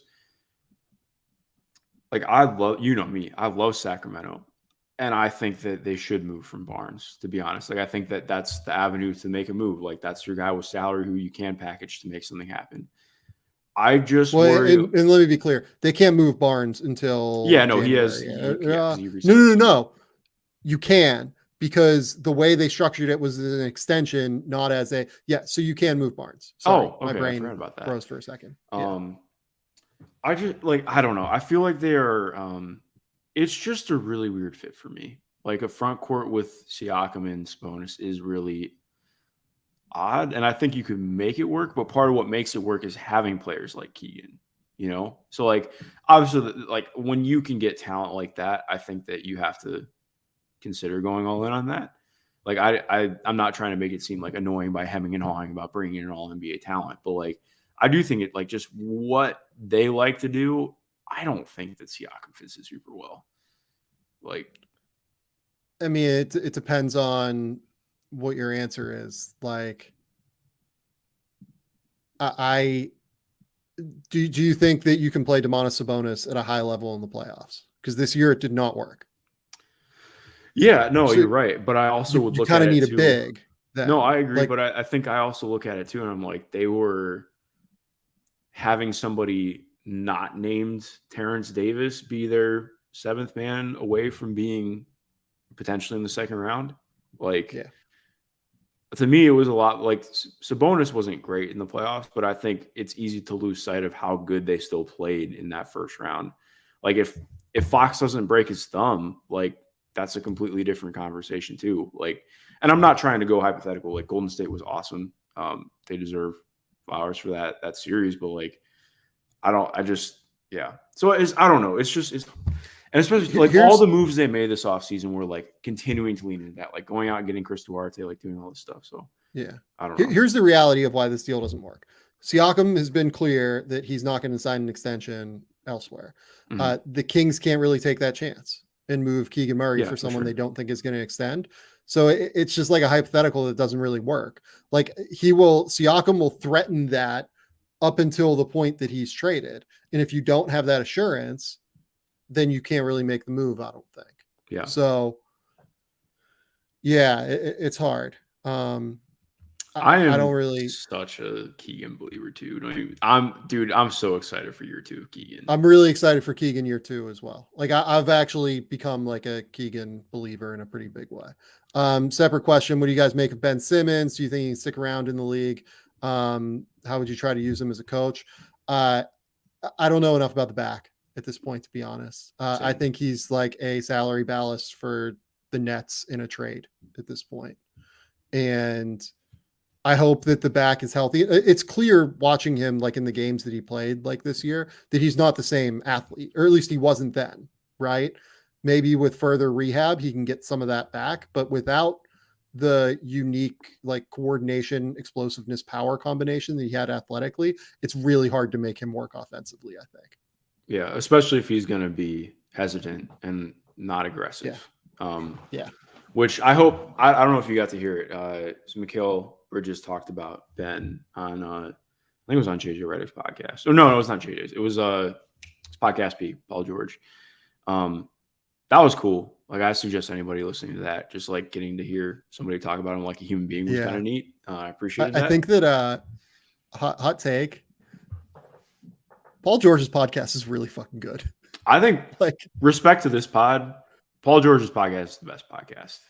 like, I love me. I love Sacramento. And I think that they should move from Barnes, to be honest. Like, I think that that's the avenue to make a move. Like, that's your guy with salary who you can package to make something happen. I just worry.
And let me be clear. They can't move Barnes until January.
He has.
No. You can, because the way they structured it was an extension, not as a so you can move Barnes. Sorry,
okay.
My brain
I forgot about that.
froze for a second.
I just I don't know. I feel like they are it's just a really weird fit for me. Like a front court with Siakam and Sabonis is really odd, and I think you could make it work. But part of what makes it work is having players like Keegan you know? So like, obviously, like when you can get talent like that, I think that you have to consider going all in on that. Like I'm not trying to make it seem like annoying by hemming and hawing about bringing in all NBA talent, but like I do think it like just what they like to do. I don't think that Siakam fits it super well. Like,
I mean, it depends on what your answer is. Like, I do you think that you can play Domantas Sabonis at a high level in the playoffs? Because this year it did not work.
yeah, no,
So
you're right. But I also would
you
look
kind
at
of
it
need a
too.
big. Then.
No, I agree.
Like,
But I think I also look at it too. And I'm like, they were having somebody not named Terrence Davis be their seventh man away from being potentially in the second round. Like,
yeah.
To me, it was a lot like Sabonis wasn't great in the playoffs, but I think it's easy to lose sight of how good they still played in that first round. Like if Fox doesn't break his thumb, like that's a completely different conversation too. Like, and I'm not trying to go hypothetical. Like Golden State was awesome. They deserve flowers for that series, but like yeah. So I don't know. And especially like all the moves they made this offseason were like continuing to lean into that, like going out and getting Chris Duarte, like doing all this stuff. So
yeah,
I don't know.
Here's the reality of why this deal doesn't work. Siakam has been clear that he's not going to sign an extension elsewhere.
Mm-hmm.
The Kings can't really take that chance and move Keegan Murray for someone they don't think is going to extend. So it's just like a hypothetical that doesn't really work. Like Siakam will threaten that up until the point that he's traded. And if you don't have that assurance, then you can't really make the move, I don't think.
Yeah.
So yeah, it's hard.
I
don't really
such a Keegan believer too. I'm so excited for year 2 of Keegan.
I'm really excited for Keegan year 2 as well. Like I've actually become like a Keegan believer in a pretty big way. Separate question. What do you guys make of Ben Simmons? Do you think he can stick around in the league? How would you try to use him as a coach? I don't know enough about the back at this point, to be honest. I think he's like a salary ballast for the Nets in a trade at this point. And I hope that the back is healthy. It's clear watching him like in the games that he played like this year that he's not the same athlete, or at least he wasn't then, right? Maybe with further rehab, he can get some of that back, but without the unique like coordination, explosiveness, power combination that he had athletically, it's really hard to make him work offensively, I think.
Yeah, especially if he's going to be hesitant and not aggressive.
Yeah.
Which I hope, I don't know if you got to hear it. So Mikal Bridges talked about Ben on, I think it was on JJ Redick's podcast. Oh, no, it was not JJ's. It was Podcast P, Paul George. That was cool. Like, I suggest anybody listening to that, just like getting to hear somebody talk about him like a human being was kind of neat. I appreciate that.
I think that hot take, Paul George's podcast is really fucking good.
I think, like, respect to this pod, Paul George's podcast is the best podcast.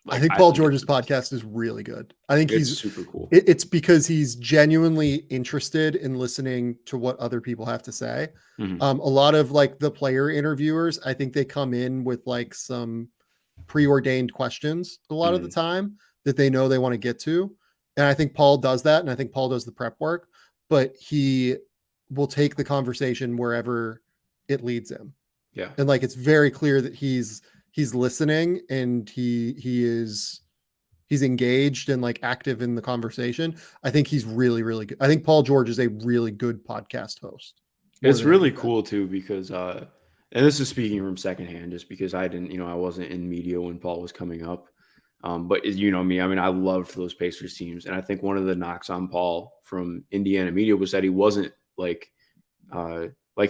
Like, I think Paul George's podcast is really good. I think he's
super cool.
It's because he's genuinely interested in listening to what other people have to say.
Mm-hmm.
A lot of like the player interviewers, I think they come in with like some preordained questions a lot of the time that they know they want to get to. And I think Paul does that. And I think Paul does the prep work, but he will take the conversation wherever it leads him.
Yeah.
And like, it's very clear that he's listening and he's engaged and like active in the conversation. I think he's really, really good. I think Paul George is a really good podcast host.
It's really cool too, because, and this is speaking from secondhand, just because I didn't, I wasn't in media when Paul was coming up. But you know me, I mean, I loved those Pacers teams. And I think one of the knocks on Paul from Indiana media was that he wasn't like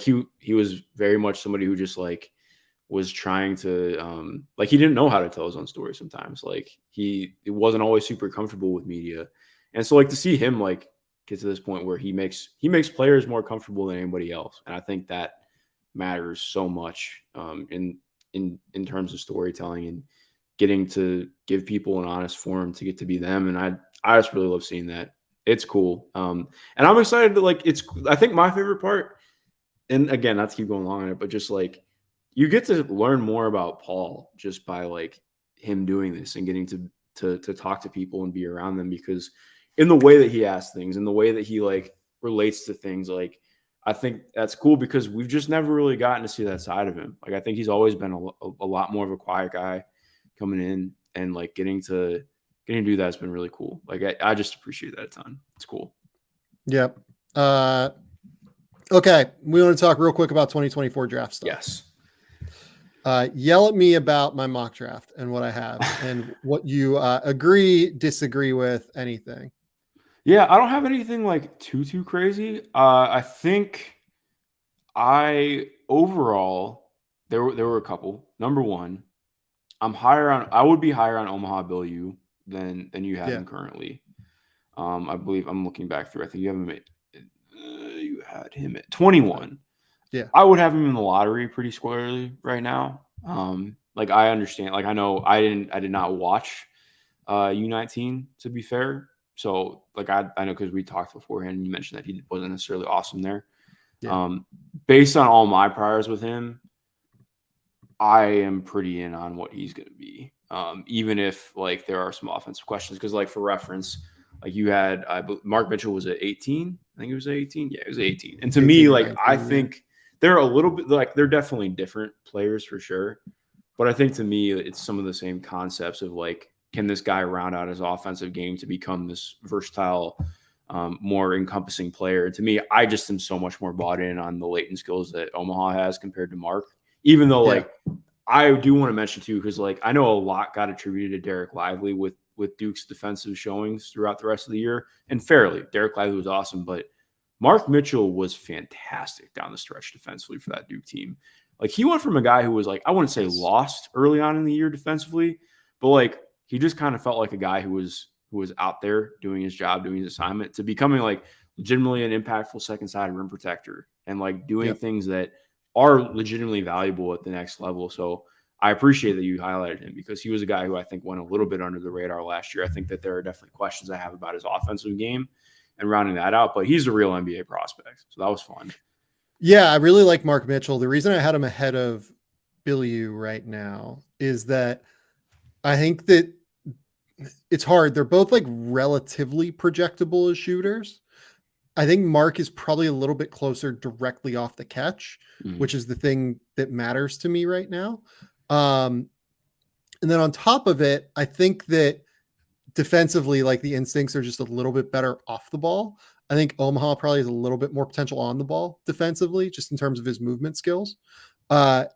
he was very much somebody who just like was trying to like he didn't know how to tell his own story sometimes. Like he wasn't always super comfortable with media. And so like to see him like get to this point where he makes players more comfortable than anybody else. And I think that matters so much in terms of storytelling and getting to give people an honest forum to get to be them. And I just really love seeing that. It's cool. And I'm excited to like, I think my favorite part, and again, not to keep going long on it, but just like, you get to learn more about Paul just by like him doing this and getting to talk to people and be around them, because in the way that he asks things, in the way that he like relates to things, like I think that's cool because we've just never really gotten to see that side of him. Like, I think he's always been a lot more of a quiet guy coming in, and like getting to do that has been really cool. Like, I just appreciate that a ton. It's cool.
Yep. Okay. We want to talk real quick about 2024 draft stuff.
Yes.
Yell at me about my mock draft and what I have and what you agree, disagree with, anything.
Yeah, I don't have anything like too crazy. I think overall there were a couple. Number one, I would be higher on Omaha Bill U than you have him currently. I believe I'm looking back through. I think you had him at 21.
Yeah.
I would have him in the lottery pretty squarely right now. Like, I understand, like, I know I did not watch U19, to be fair. So like, I know, because we talked beforehand and you mentioned that he wasn't necessarily awesome there. Yeah. Based on all my priors with him, I am pretty in on what he's going to be. Even if like there are some offensive questions, because like for reference, like you had Mark Mitchell was at 18. I think it was 18. Yeah, it was 18. And to me, like 19, I think they're a little bit like, they're definitely different players for sure. But I think to me, it's some of the same concepts of like, can this guy round out his offensive game to become this versatile, more encompassing player? And to me, I just am so much more bought in on the latent skills that Omaha has compared to Mark. Even though, like, I do want to mention too, because like I know a lot got attributed to Derek Lively with Duke's defensive showings throughout the rest of the year, and fairly, Derek Lively was awesome, but Mark Mitchell was fantastic down the stretch defensively for that Duke team. Like, he went from a guy who was like, I wouldn't say lost early on in the year defensively, but like he just kind of felt like a guy who was out there doing his job, doing his assignment, to becoming like legitimately an impactful second side rim protector and like doing things that are legitimately valuable at the next level. So I appreciate that you highlighted him, because he was a guy who I think went a little bit under the radar last year. I think that there are definitely questions I have about his offensive game and rounding that out, but he's a real NBA prospect. So that was fun.
Yeah, I really like Mark Mitchell. The reason I had him ahead of Billy U right now is that I think that it's hard. They're both like relatively projectable as shooters. I think Mark is probably a little bit closer directly off the catch, which is the thing that matters to me right now. And then on top of it, I think that defensively, like, the instincts are just a little bit better off the ball. I think Omaha probably has a little bit more potential on the ball defensively, just in terms of his movement skills. And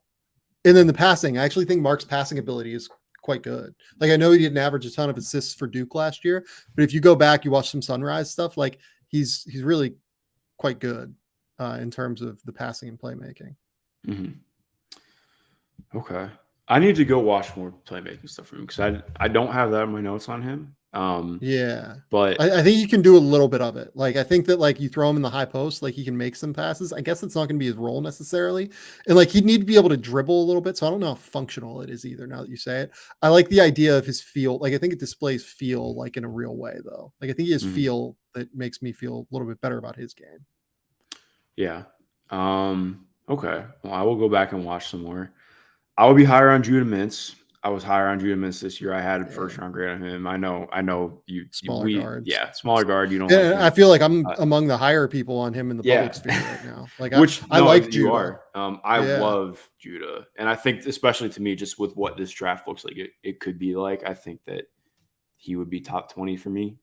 then the passing, I actually think Mark's passing ability is quite good. Like, I know he didn't average a ton of assists for Duke last year, but if you go back, you watch some Sunrise stuff, like he's really quite good in terms of the passing and playmaking.
Okay. I need to go watch more playmaking stuff from him, because I don't have that in my notes on him. But
I think you can do a little bit of it. Like, I think that like you throw him in the high post, like he can make some passes. I guess it's not going to be his role necessarily. And like, he'd need to be able to dribble a little bit. So I don't know how functional it is either, now that you say it. I like the idea of his feel. Like, I think it displays feel like in a real way though. Like, I think he has feel that makes me feel a little bit better about his game.
Yeah. Okay. Well, I will go back and watch some more. I would be higher on Judah Mintz. I was higher on Judah Mintz this year. I had a first round grade on him. I know you
smaller guards.
Yeah, smaller guard. You don't.
Yeah, like I feel like I'm among the higher people on him in the public sphere right now. Like, I like
you
Judah.
I love Judah, and I think, especially to me, just with what this draft looks like, it could be like, I think that he would be top 20 for me.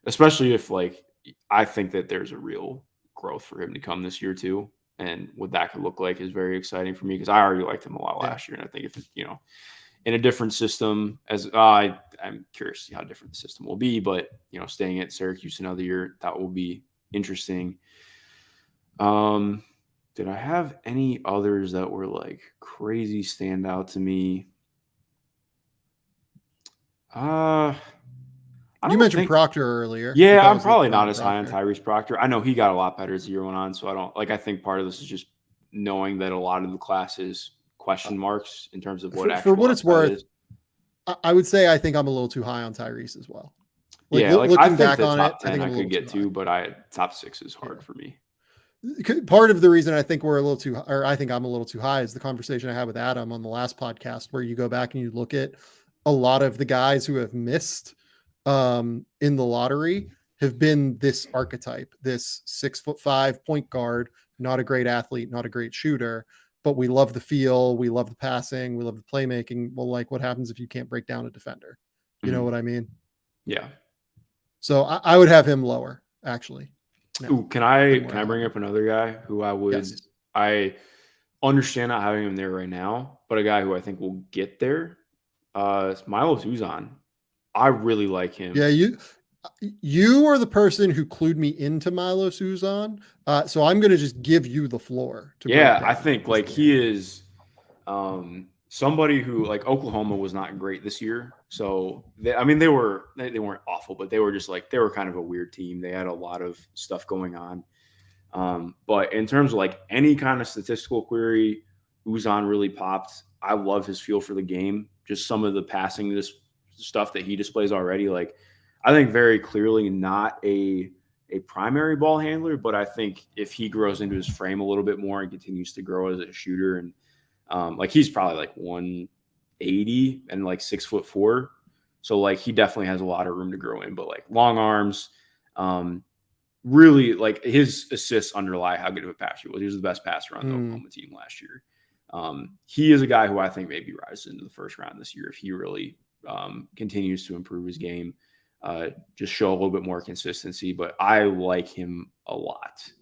Especially if, like, I think that there's a real growth for him to come this year too. And what that could look like is very exciting for me, because I already liked him a lot last year. And I think if, in a different system, I'm curious to see how different the system will be, but, staying at Syracuse another year, that will be interesting. Did I have any others that were like crazy standout to me?
You mentioned Proctor earlier.
Yeah, I'm probably not as high on Tyrese Proctor. I know he got a lot better as the year went on, so I think part of this is just knowing that a lot of the class is question marks in terms of what
for what it's worth is. I would say I think I'm a little too high on Tyrese as well. Like, looking I think back on it, 10, I think I could get to,
but top 6 is hard for me.
Part of the reason I think we're a little too, or I think I'm a little too high, is the conversation I had with Adam on the last podcast, where you go back and you look at a lot of the guys who have missed in the lottery have been this archetype, this 6'5" point guard, not a great athlete, not a great shooter, but we love the feel, we love the passing, we love the playmaking. Well, like what happens if you can't break down a defender? You know what I mean?
Yeah.
So I would have him lower, actually.
Ooh, can I bring up another guy who I would
Yes.
I understand not having him there right now, but a guy who I think will get there. It's Milo Suzan. I really like him.
Yeah, you are the person who clued me into Milo Suzan. So I'm going to just give you the floor.
I think like he is somebody who, like, Oklahoma was not great this year. So they weren't awful, but they were just like, they were kind of a weird team. They had a lot of stuff going on. But in terms of like any kind of statistical query, Uzan really popped. I love his feel for the game. Just some of the passing, this stuff that he displays already. Like, I think very clearly not a primary ball handler, but I think if he grows into his frame a little bit more and continues to grow as a shooter, and like, he's probably like 180 and like 6'4". So like, he definitely has a lot of room to grow in, but like long arms, really, like, his assists underlie how good of a passer he was. He was the best passer on the Oklahoma team last year. He is a guy who I think maybe rises into the first round this year if he really continues to improve his game, just show a little bit more consistency. But I like him a lot.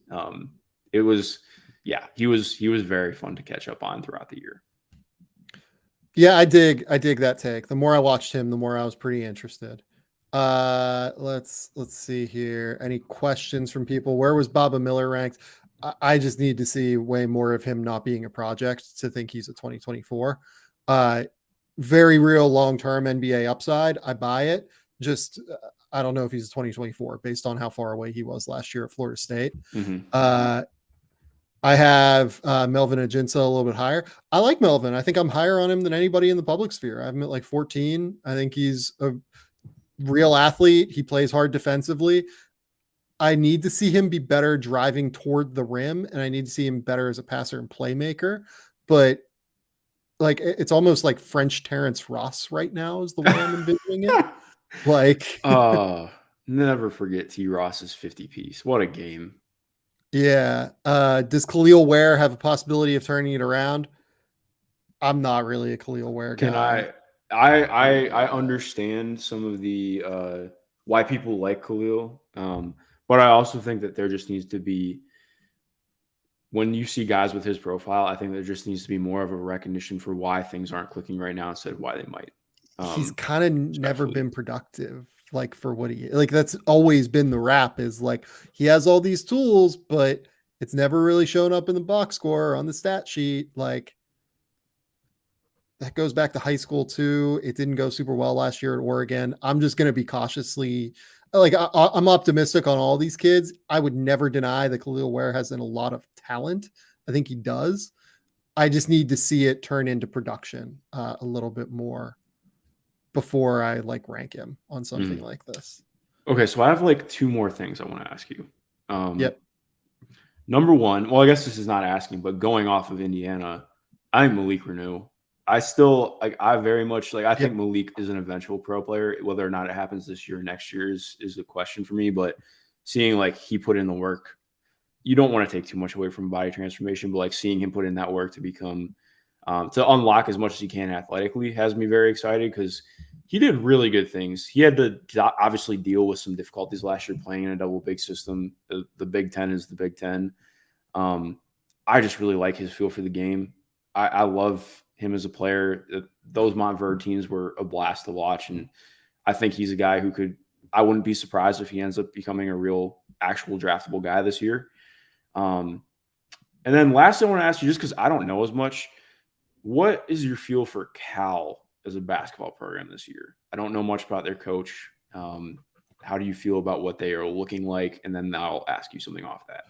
He was very fun to catch up on throughout the year.
Yeah, I dig that take. The more I watched him, the more I was pretty interested. Let's see here. Any questions from people? Where was Baba Miller ranked? I just need to see way more of him not being a project to think he's a 2024. Very real long-term NBA upside. I buy it. Just I don't know if he's a 2024 based on how far away he was last year at Florida State. I have Melvin Ajinça a little bit higher. I like Melvin. I think I'm higher on him than anybody in the public sphere. I have him at like 14. I think he's a real athlete. He plays hard defensively. I need to see him be better driving toward the rim, and I need to see him better as a passer and playmaker. But like, it's almost like French Terrence Ross right now is the way I'm envisioning it. Like,
never forget T. Ross's 50 piece. What a game.
Yeah. Does Khalil Ware have a possibility of turning it around? I'm not really a Khalil Ware guy.
I understand some of the why people like Khalil, but I also think that there just needs to be, when you see guys with his profile, I think there just needs to be more of a recognition for why things aren't clicking right now instead of why they might.
He's kind of never been productive, like, for what he, like, that's always been the rap, is like, he has all these tools, but it's never really shown up in the box score or on the stat sheet. Like, that goes back to high school too. It didn't go super well last year at Oregon. I'm just going to be cautiously, like, I'm optimistic on all these kids. I would never deny that Khalil Ware has a lot of talent. I think he does. I just need to see it turn into production a little bit more before I like rank him on something like this.
Okay, so I have like two more things I want to ask you.
Yep.
Number one, well, I guess this is not asking, but going off of Indiana, I think Malik Reneau. I still like. I very much like. I think Malik is an eventual pro player. Whether or not it happens this year or next year is a question for me. But seeing like he put in the work, you don't want to take too much away from body transformation, but like seeing him put in that work to become to unlock as much as he can athletically has me very excited, because he did really good things. He had to obviously deal with some difficulties last year playing in a double big system. The Big Ten is the Big Ten. I just really like his feel for the game. I love him as a player. Those Montverde teams were a blast to watch, and I think he's a guy who could. I wouldn't be surprised if he ends up becoming a real, actual draftable guy this year. And then last, I want to ask you, just because I don't know as much, what is your feel for Cal as a basketball program this year? I don't know much about their coach. How do you feel about what they are looking like? And then I'll ask you something off that.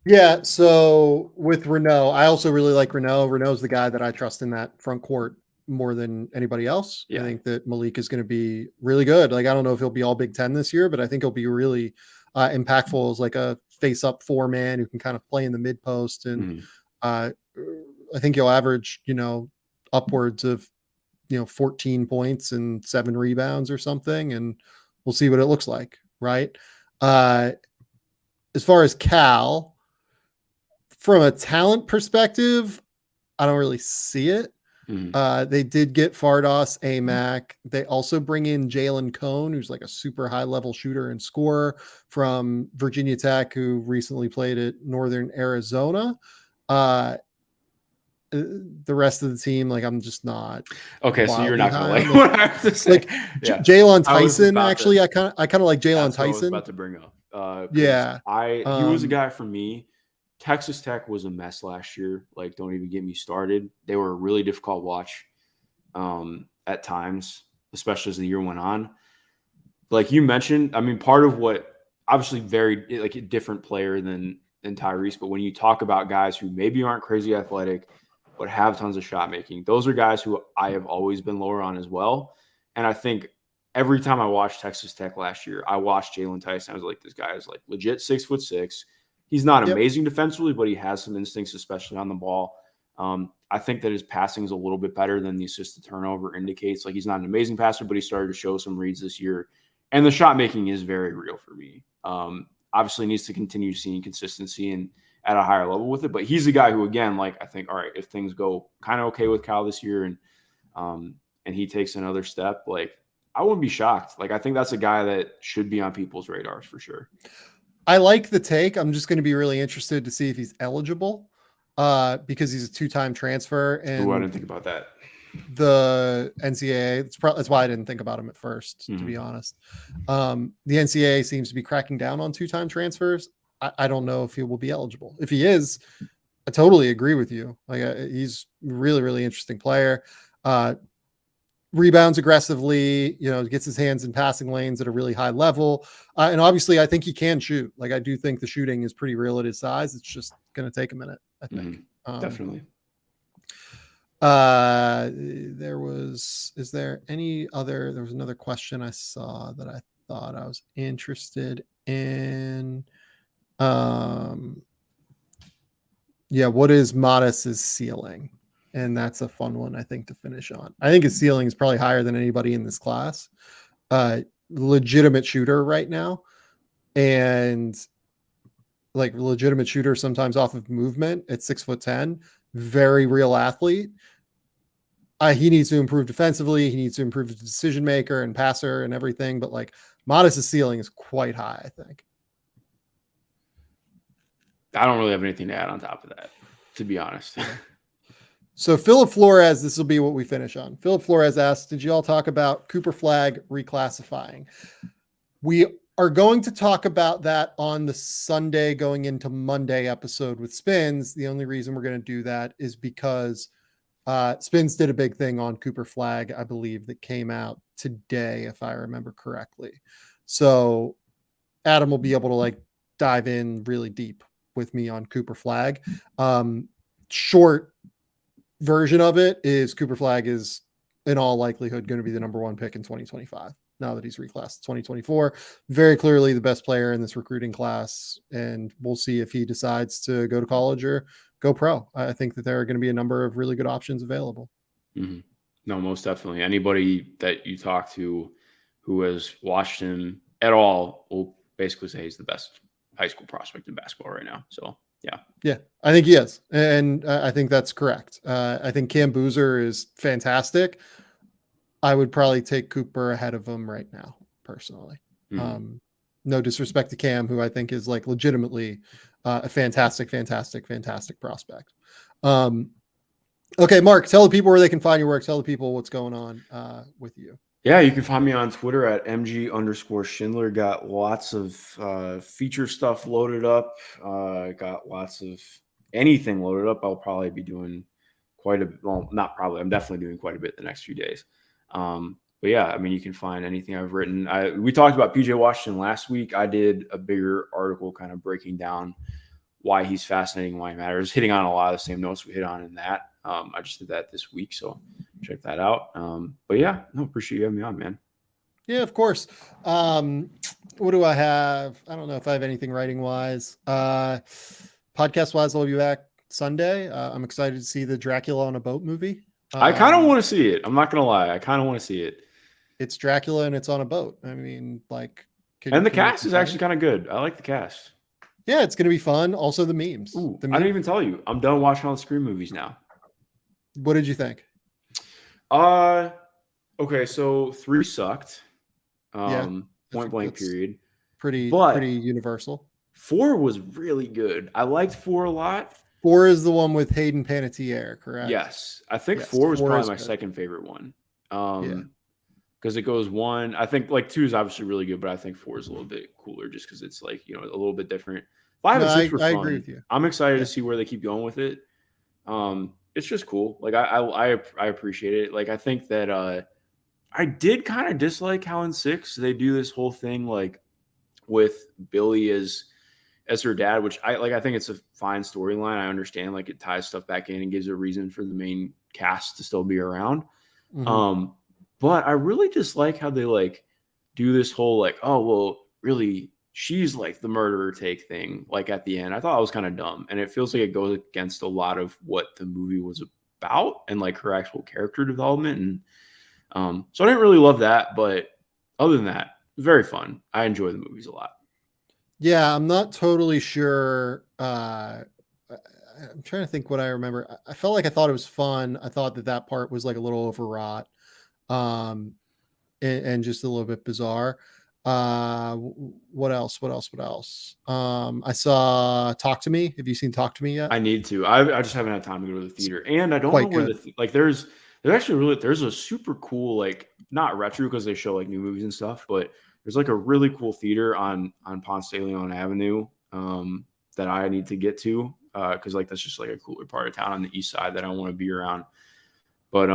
Yeah. So with Reneau, I also really like Reneau. Reneau's the guy that I trust in that front court more than anybody else. Yeah. I think that Malik is going to be really good. Like, I don't know if he'll be all Big Ten this year, but I think he'll be really impactful as like a face-up four-man who can kind of play in the mid-post. And I think he'll average, upwards of, 14 points and 7 rebounds or something. And we'll see what it looks like, right? As far as Cal, from a talent perspective, I don't really see it. They did get Fardos, Amac. They also bring in Jalen Cone, who's like a super high level shooter and scorer from Virginia Tech, who recently played at Northern Arizona. The rest of the team, like, I'm just not
okay. So you're not gonna like
on.
what I have to say.
Like
Yeah.
Jalen Tyson, actually, I kind of like Jalen
That's what I was
Tyson.
about to bring up.
Yeah,
he was a guy for me. Texas Tech was a mess last year. Like, don't even get me started. They were a really difficult watch at times, especially as the year went on. Like you mentioned, I mean, part of what obviously very like a different player than Tyrese, but when you talk about guys who maybe aren't crazy athletic but have tons of shot making, those are guys who I have always been lower on as well. And I think every time I watched Texas Tech last year, I watched Jalen Tyson. I was like, this guy is like legit 6'6". He's not amazing defensively, but he has some instincts, especially on the ball. I think that his passing is a little bit better than the assisted turnover indicates. Like, he's not an amazing passer, but he started to show some reads this year. And the shot making is very real for me. Obviously needs to continue seeing consistency and at a higher level with it. But he's a guy who, again, like, I think, all right, if things go kind of okay with Cal this year and he takes another step, like, I wouldn't be shocked. Like, I think that's a guy that should be on people's radars for sure.
I like the take. I'm just going to be really interested to see if he's eligible because he's a 2-time transfer. And
I didn't think about that.
The NCAA, that's why I didn't think about him at first, to be honest. The NCAA seems to be cracking down on 2-time transfers. I don't know if he will be eligible. If he is, I totally agree with you. Like, he's really, really interesting player. Rebounds aggressively, gets his hands in passing lanes at a really high level. And obviously I think he can shoot. Like, I do think the shooting is pretty real at his size. It's just going to take a minute, I think.
Definitely.
There was another question I saw that I thought I was interested in. What is Modest's ceiling? And that's a fun one, I think, to finish on. I think his ceiling is probably higher than anybody in this class. Legitimate shooter right now. And like, legitimate shooter sometimes off of movement at 6'10", very real athlete. He needs to improve defensively. He needs to improve as a decision maker and passer and everything. But like, Modest's ceiling is quite high, I think.
I don't really have anything to add on top of that, to be honest.
So Philip Flores, this will be what we finish on. Philip Flores asked, did you all talk about Cooper Flagg reclassifying? We are going to talk about that on the Sunday going into Monday episode with Spins. The only reason we're going to do that is because Spins did a big thing on Cooper Flagg, I believe, that came out today, if I remember correctly. So Adam will be able to like dive in really deep with me on Cooper Flagg. Short version of it is Cooper Flagg is in all likelihood going to be the number 1 pick in 2025. Now that he's reclassed 2024, very clearly the best player in this recruiting class. And we'll see if he decides to go to college or go pro. I think that there are going to be a number of really good options available.
Mm-hmm. No, most definitely. Anybody that you talk to who has watched him at all will basically say he's the best high school prospect in basketball right now. So yeah,
I think he is. And I think that's correct. I think Cam Boozer is fantastic. I would probably take Cooper ahead of him right now, personally. Mm-hmm. No disrespect to Cam, who I think is like legitimately a fantastic prospect. Okay, Mark, tell the people where they can find your work. Tell the people what's going on with you.
Yeah, you can find me on Twitter at MG_Schindler. Got lots of feature stuff loaded up. Got lots of anything loaded up. I'll probably be doing not probably. I'm definitely doing quite a bit the next few days. But yeah, I mean, you can find anything I've written. We talked about PJ Washington last week. I did a bigger article kind of breaking down why he's fascinating, why he matters, hitting on a lot of the same notes we hit on in that. I just did that this week, so check that out. But yeah, no, appreciate you having me on, man.
Yeah, of course. What do I have? I don't know if I have anything writing wise. Podcast wise, I'll be back Sunday. I'm excited to see the Dracula on a Boat movie.
I kind of want to see it. I'm not going to lie. I kind of want to see it.
It's Dracula and it's on a boat. I mean, like,
And the cast is actually kind of good. I like the cast.
Yeah, it's going to be fun. Also, the memes.
Ooh, I didn't even tell you. I'm done watching all the Scream movies now.
What did you think?
Okay, so 3 sucked. Point blank period.
Pretty universal.
4 was really good. I liked 4 a lot.
4 is the one with Hayden Panettiere, correct?
Yes. I think 4 was probably my second favorite one. Because it goes 1. I think like 2 is obviously really good, but I think 4 is a little bit cooler just because it's like, a little bit different. 5 and 6 were fun. I agree with you. I'm excited to see where they keep going with it. It's just cool. Like I appreciate it. Like I think that I did kind of dislike how in 6 they do this whole thing like with Billy as her dad, which I think it's a fine storyline. I understand like it ties stuff back in and gives a reason for the main cast to still be around. Mm-hmm. But I really dislike how they like do this whole like, oh well, really she's like the murderer take thing like at the end. I thought it was kind of dumb, and it feels like it goes against a lot of what the movie was about and like her actual character development. And so I didn't really love that, but other than that, very fun. I enjoy the movies a lot.
Yeah, I'm not totally sure. I'm trying to think what I remember. I felt like I thought it was fun. I thought that part was like a little overwrought, and just a little bit bizarre. What else? I saw Talk to Me. Have you seen Talk to Me yet?
I need to. I just haven't had time to go to the theater, and I don't know where there's actually there's a super cool like not retro because they show like new movies and stuff, but there's like a really cool theater on Ponce de Leon Avenue that I need to get to because like that's just like a cooler part of town on the east side that I want to be around. But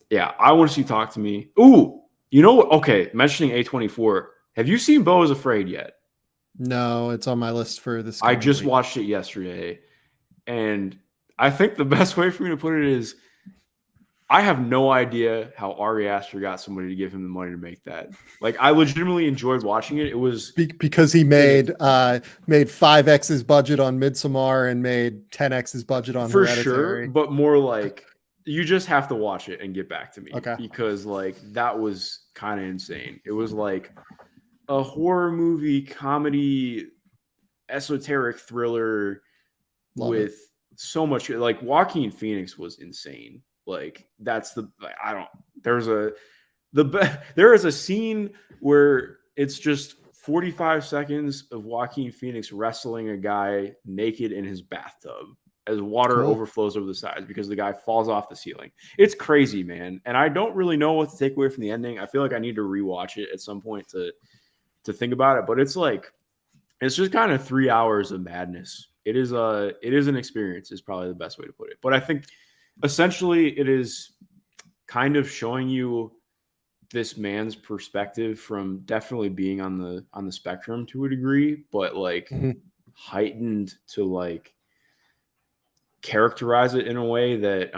yeah, I want to see Talk to Me. Ooh, you know what? Okay, mentioning A24. Have you seen Beau is Afraid yet?
No, it's on my list for this.
I just watched it yesterday, and I think the best way for me to put it is I have no idea how Ari Aster got somebody to give him the money to make that. Like, I legitimately enjoyed watching it. It was
because he made 5x's budget on Midsommar and made 10x's budget on
for
Hereditary.
Sure, but more like you just have to watch it and get back to me.
Okay.
Because like that was kind of insane. It was like a horror movie, comedy, esoteric thriller with so much like Joaquin Phoenix was insane. Like that's there is a scene where it's just 45 seconds of Joaquin Phoenix wrestling a guy naked in his bathtub as water overflows over the sides because the guy falls off the ceiling. It's crazy, man. And I don't really know what to take away from the ending. I feel like I need to rewatch it at some point to think about it, but it's just kind of 3 hours of madness. It is an experience is probably the best way to put it. But I think essentially it is kind of showing you this man's perspective from definitely being on the spectrum to a degree, but like heightened to like characterize it in a way that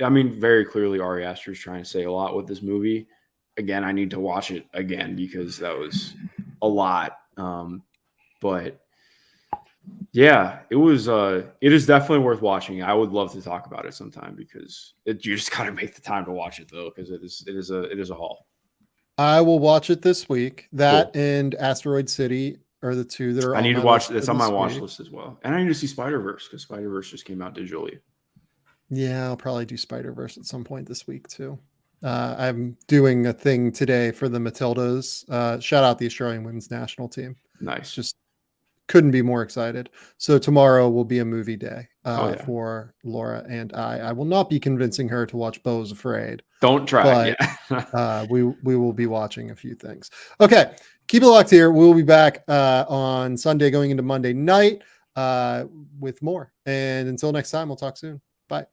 I mean, very clearly Ari Aster is trying to say a lot with this movie. Again, I need to watch it again because that was a lot. But yeah, it is definitely worth watching. I would love to talk about it sometime because you just got to make the time to watch it though, because it is a haul.
I will watch it this week. That and Asteroid City are the two that are.
I need to watch. It's on my watch list as well, and I need to see Spider-Verse because Spider-Verse just came out digitally.
Yeah, I'll probably do Spider-Verse at some point this week too. I'm doing a thing today for the Matildas. Shout out the Australian women's national team.
Nice.
Just couldn't be more excited. So tomorrow will be a movie day for Laura and I. I will not be convincing her to watch Beau is Afraid.
Don't try.
But, we will be watching a few things. Okay, keep it locked here. We'll be back on Sunday going into Monday night with more. And until next time, we'll talk soon. Bye.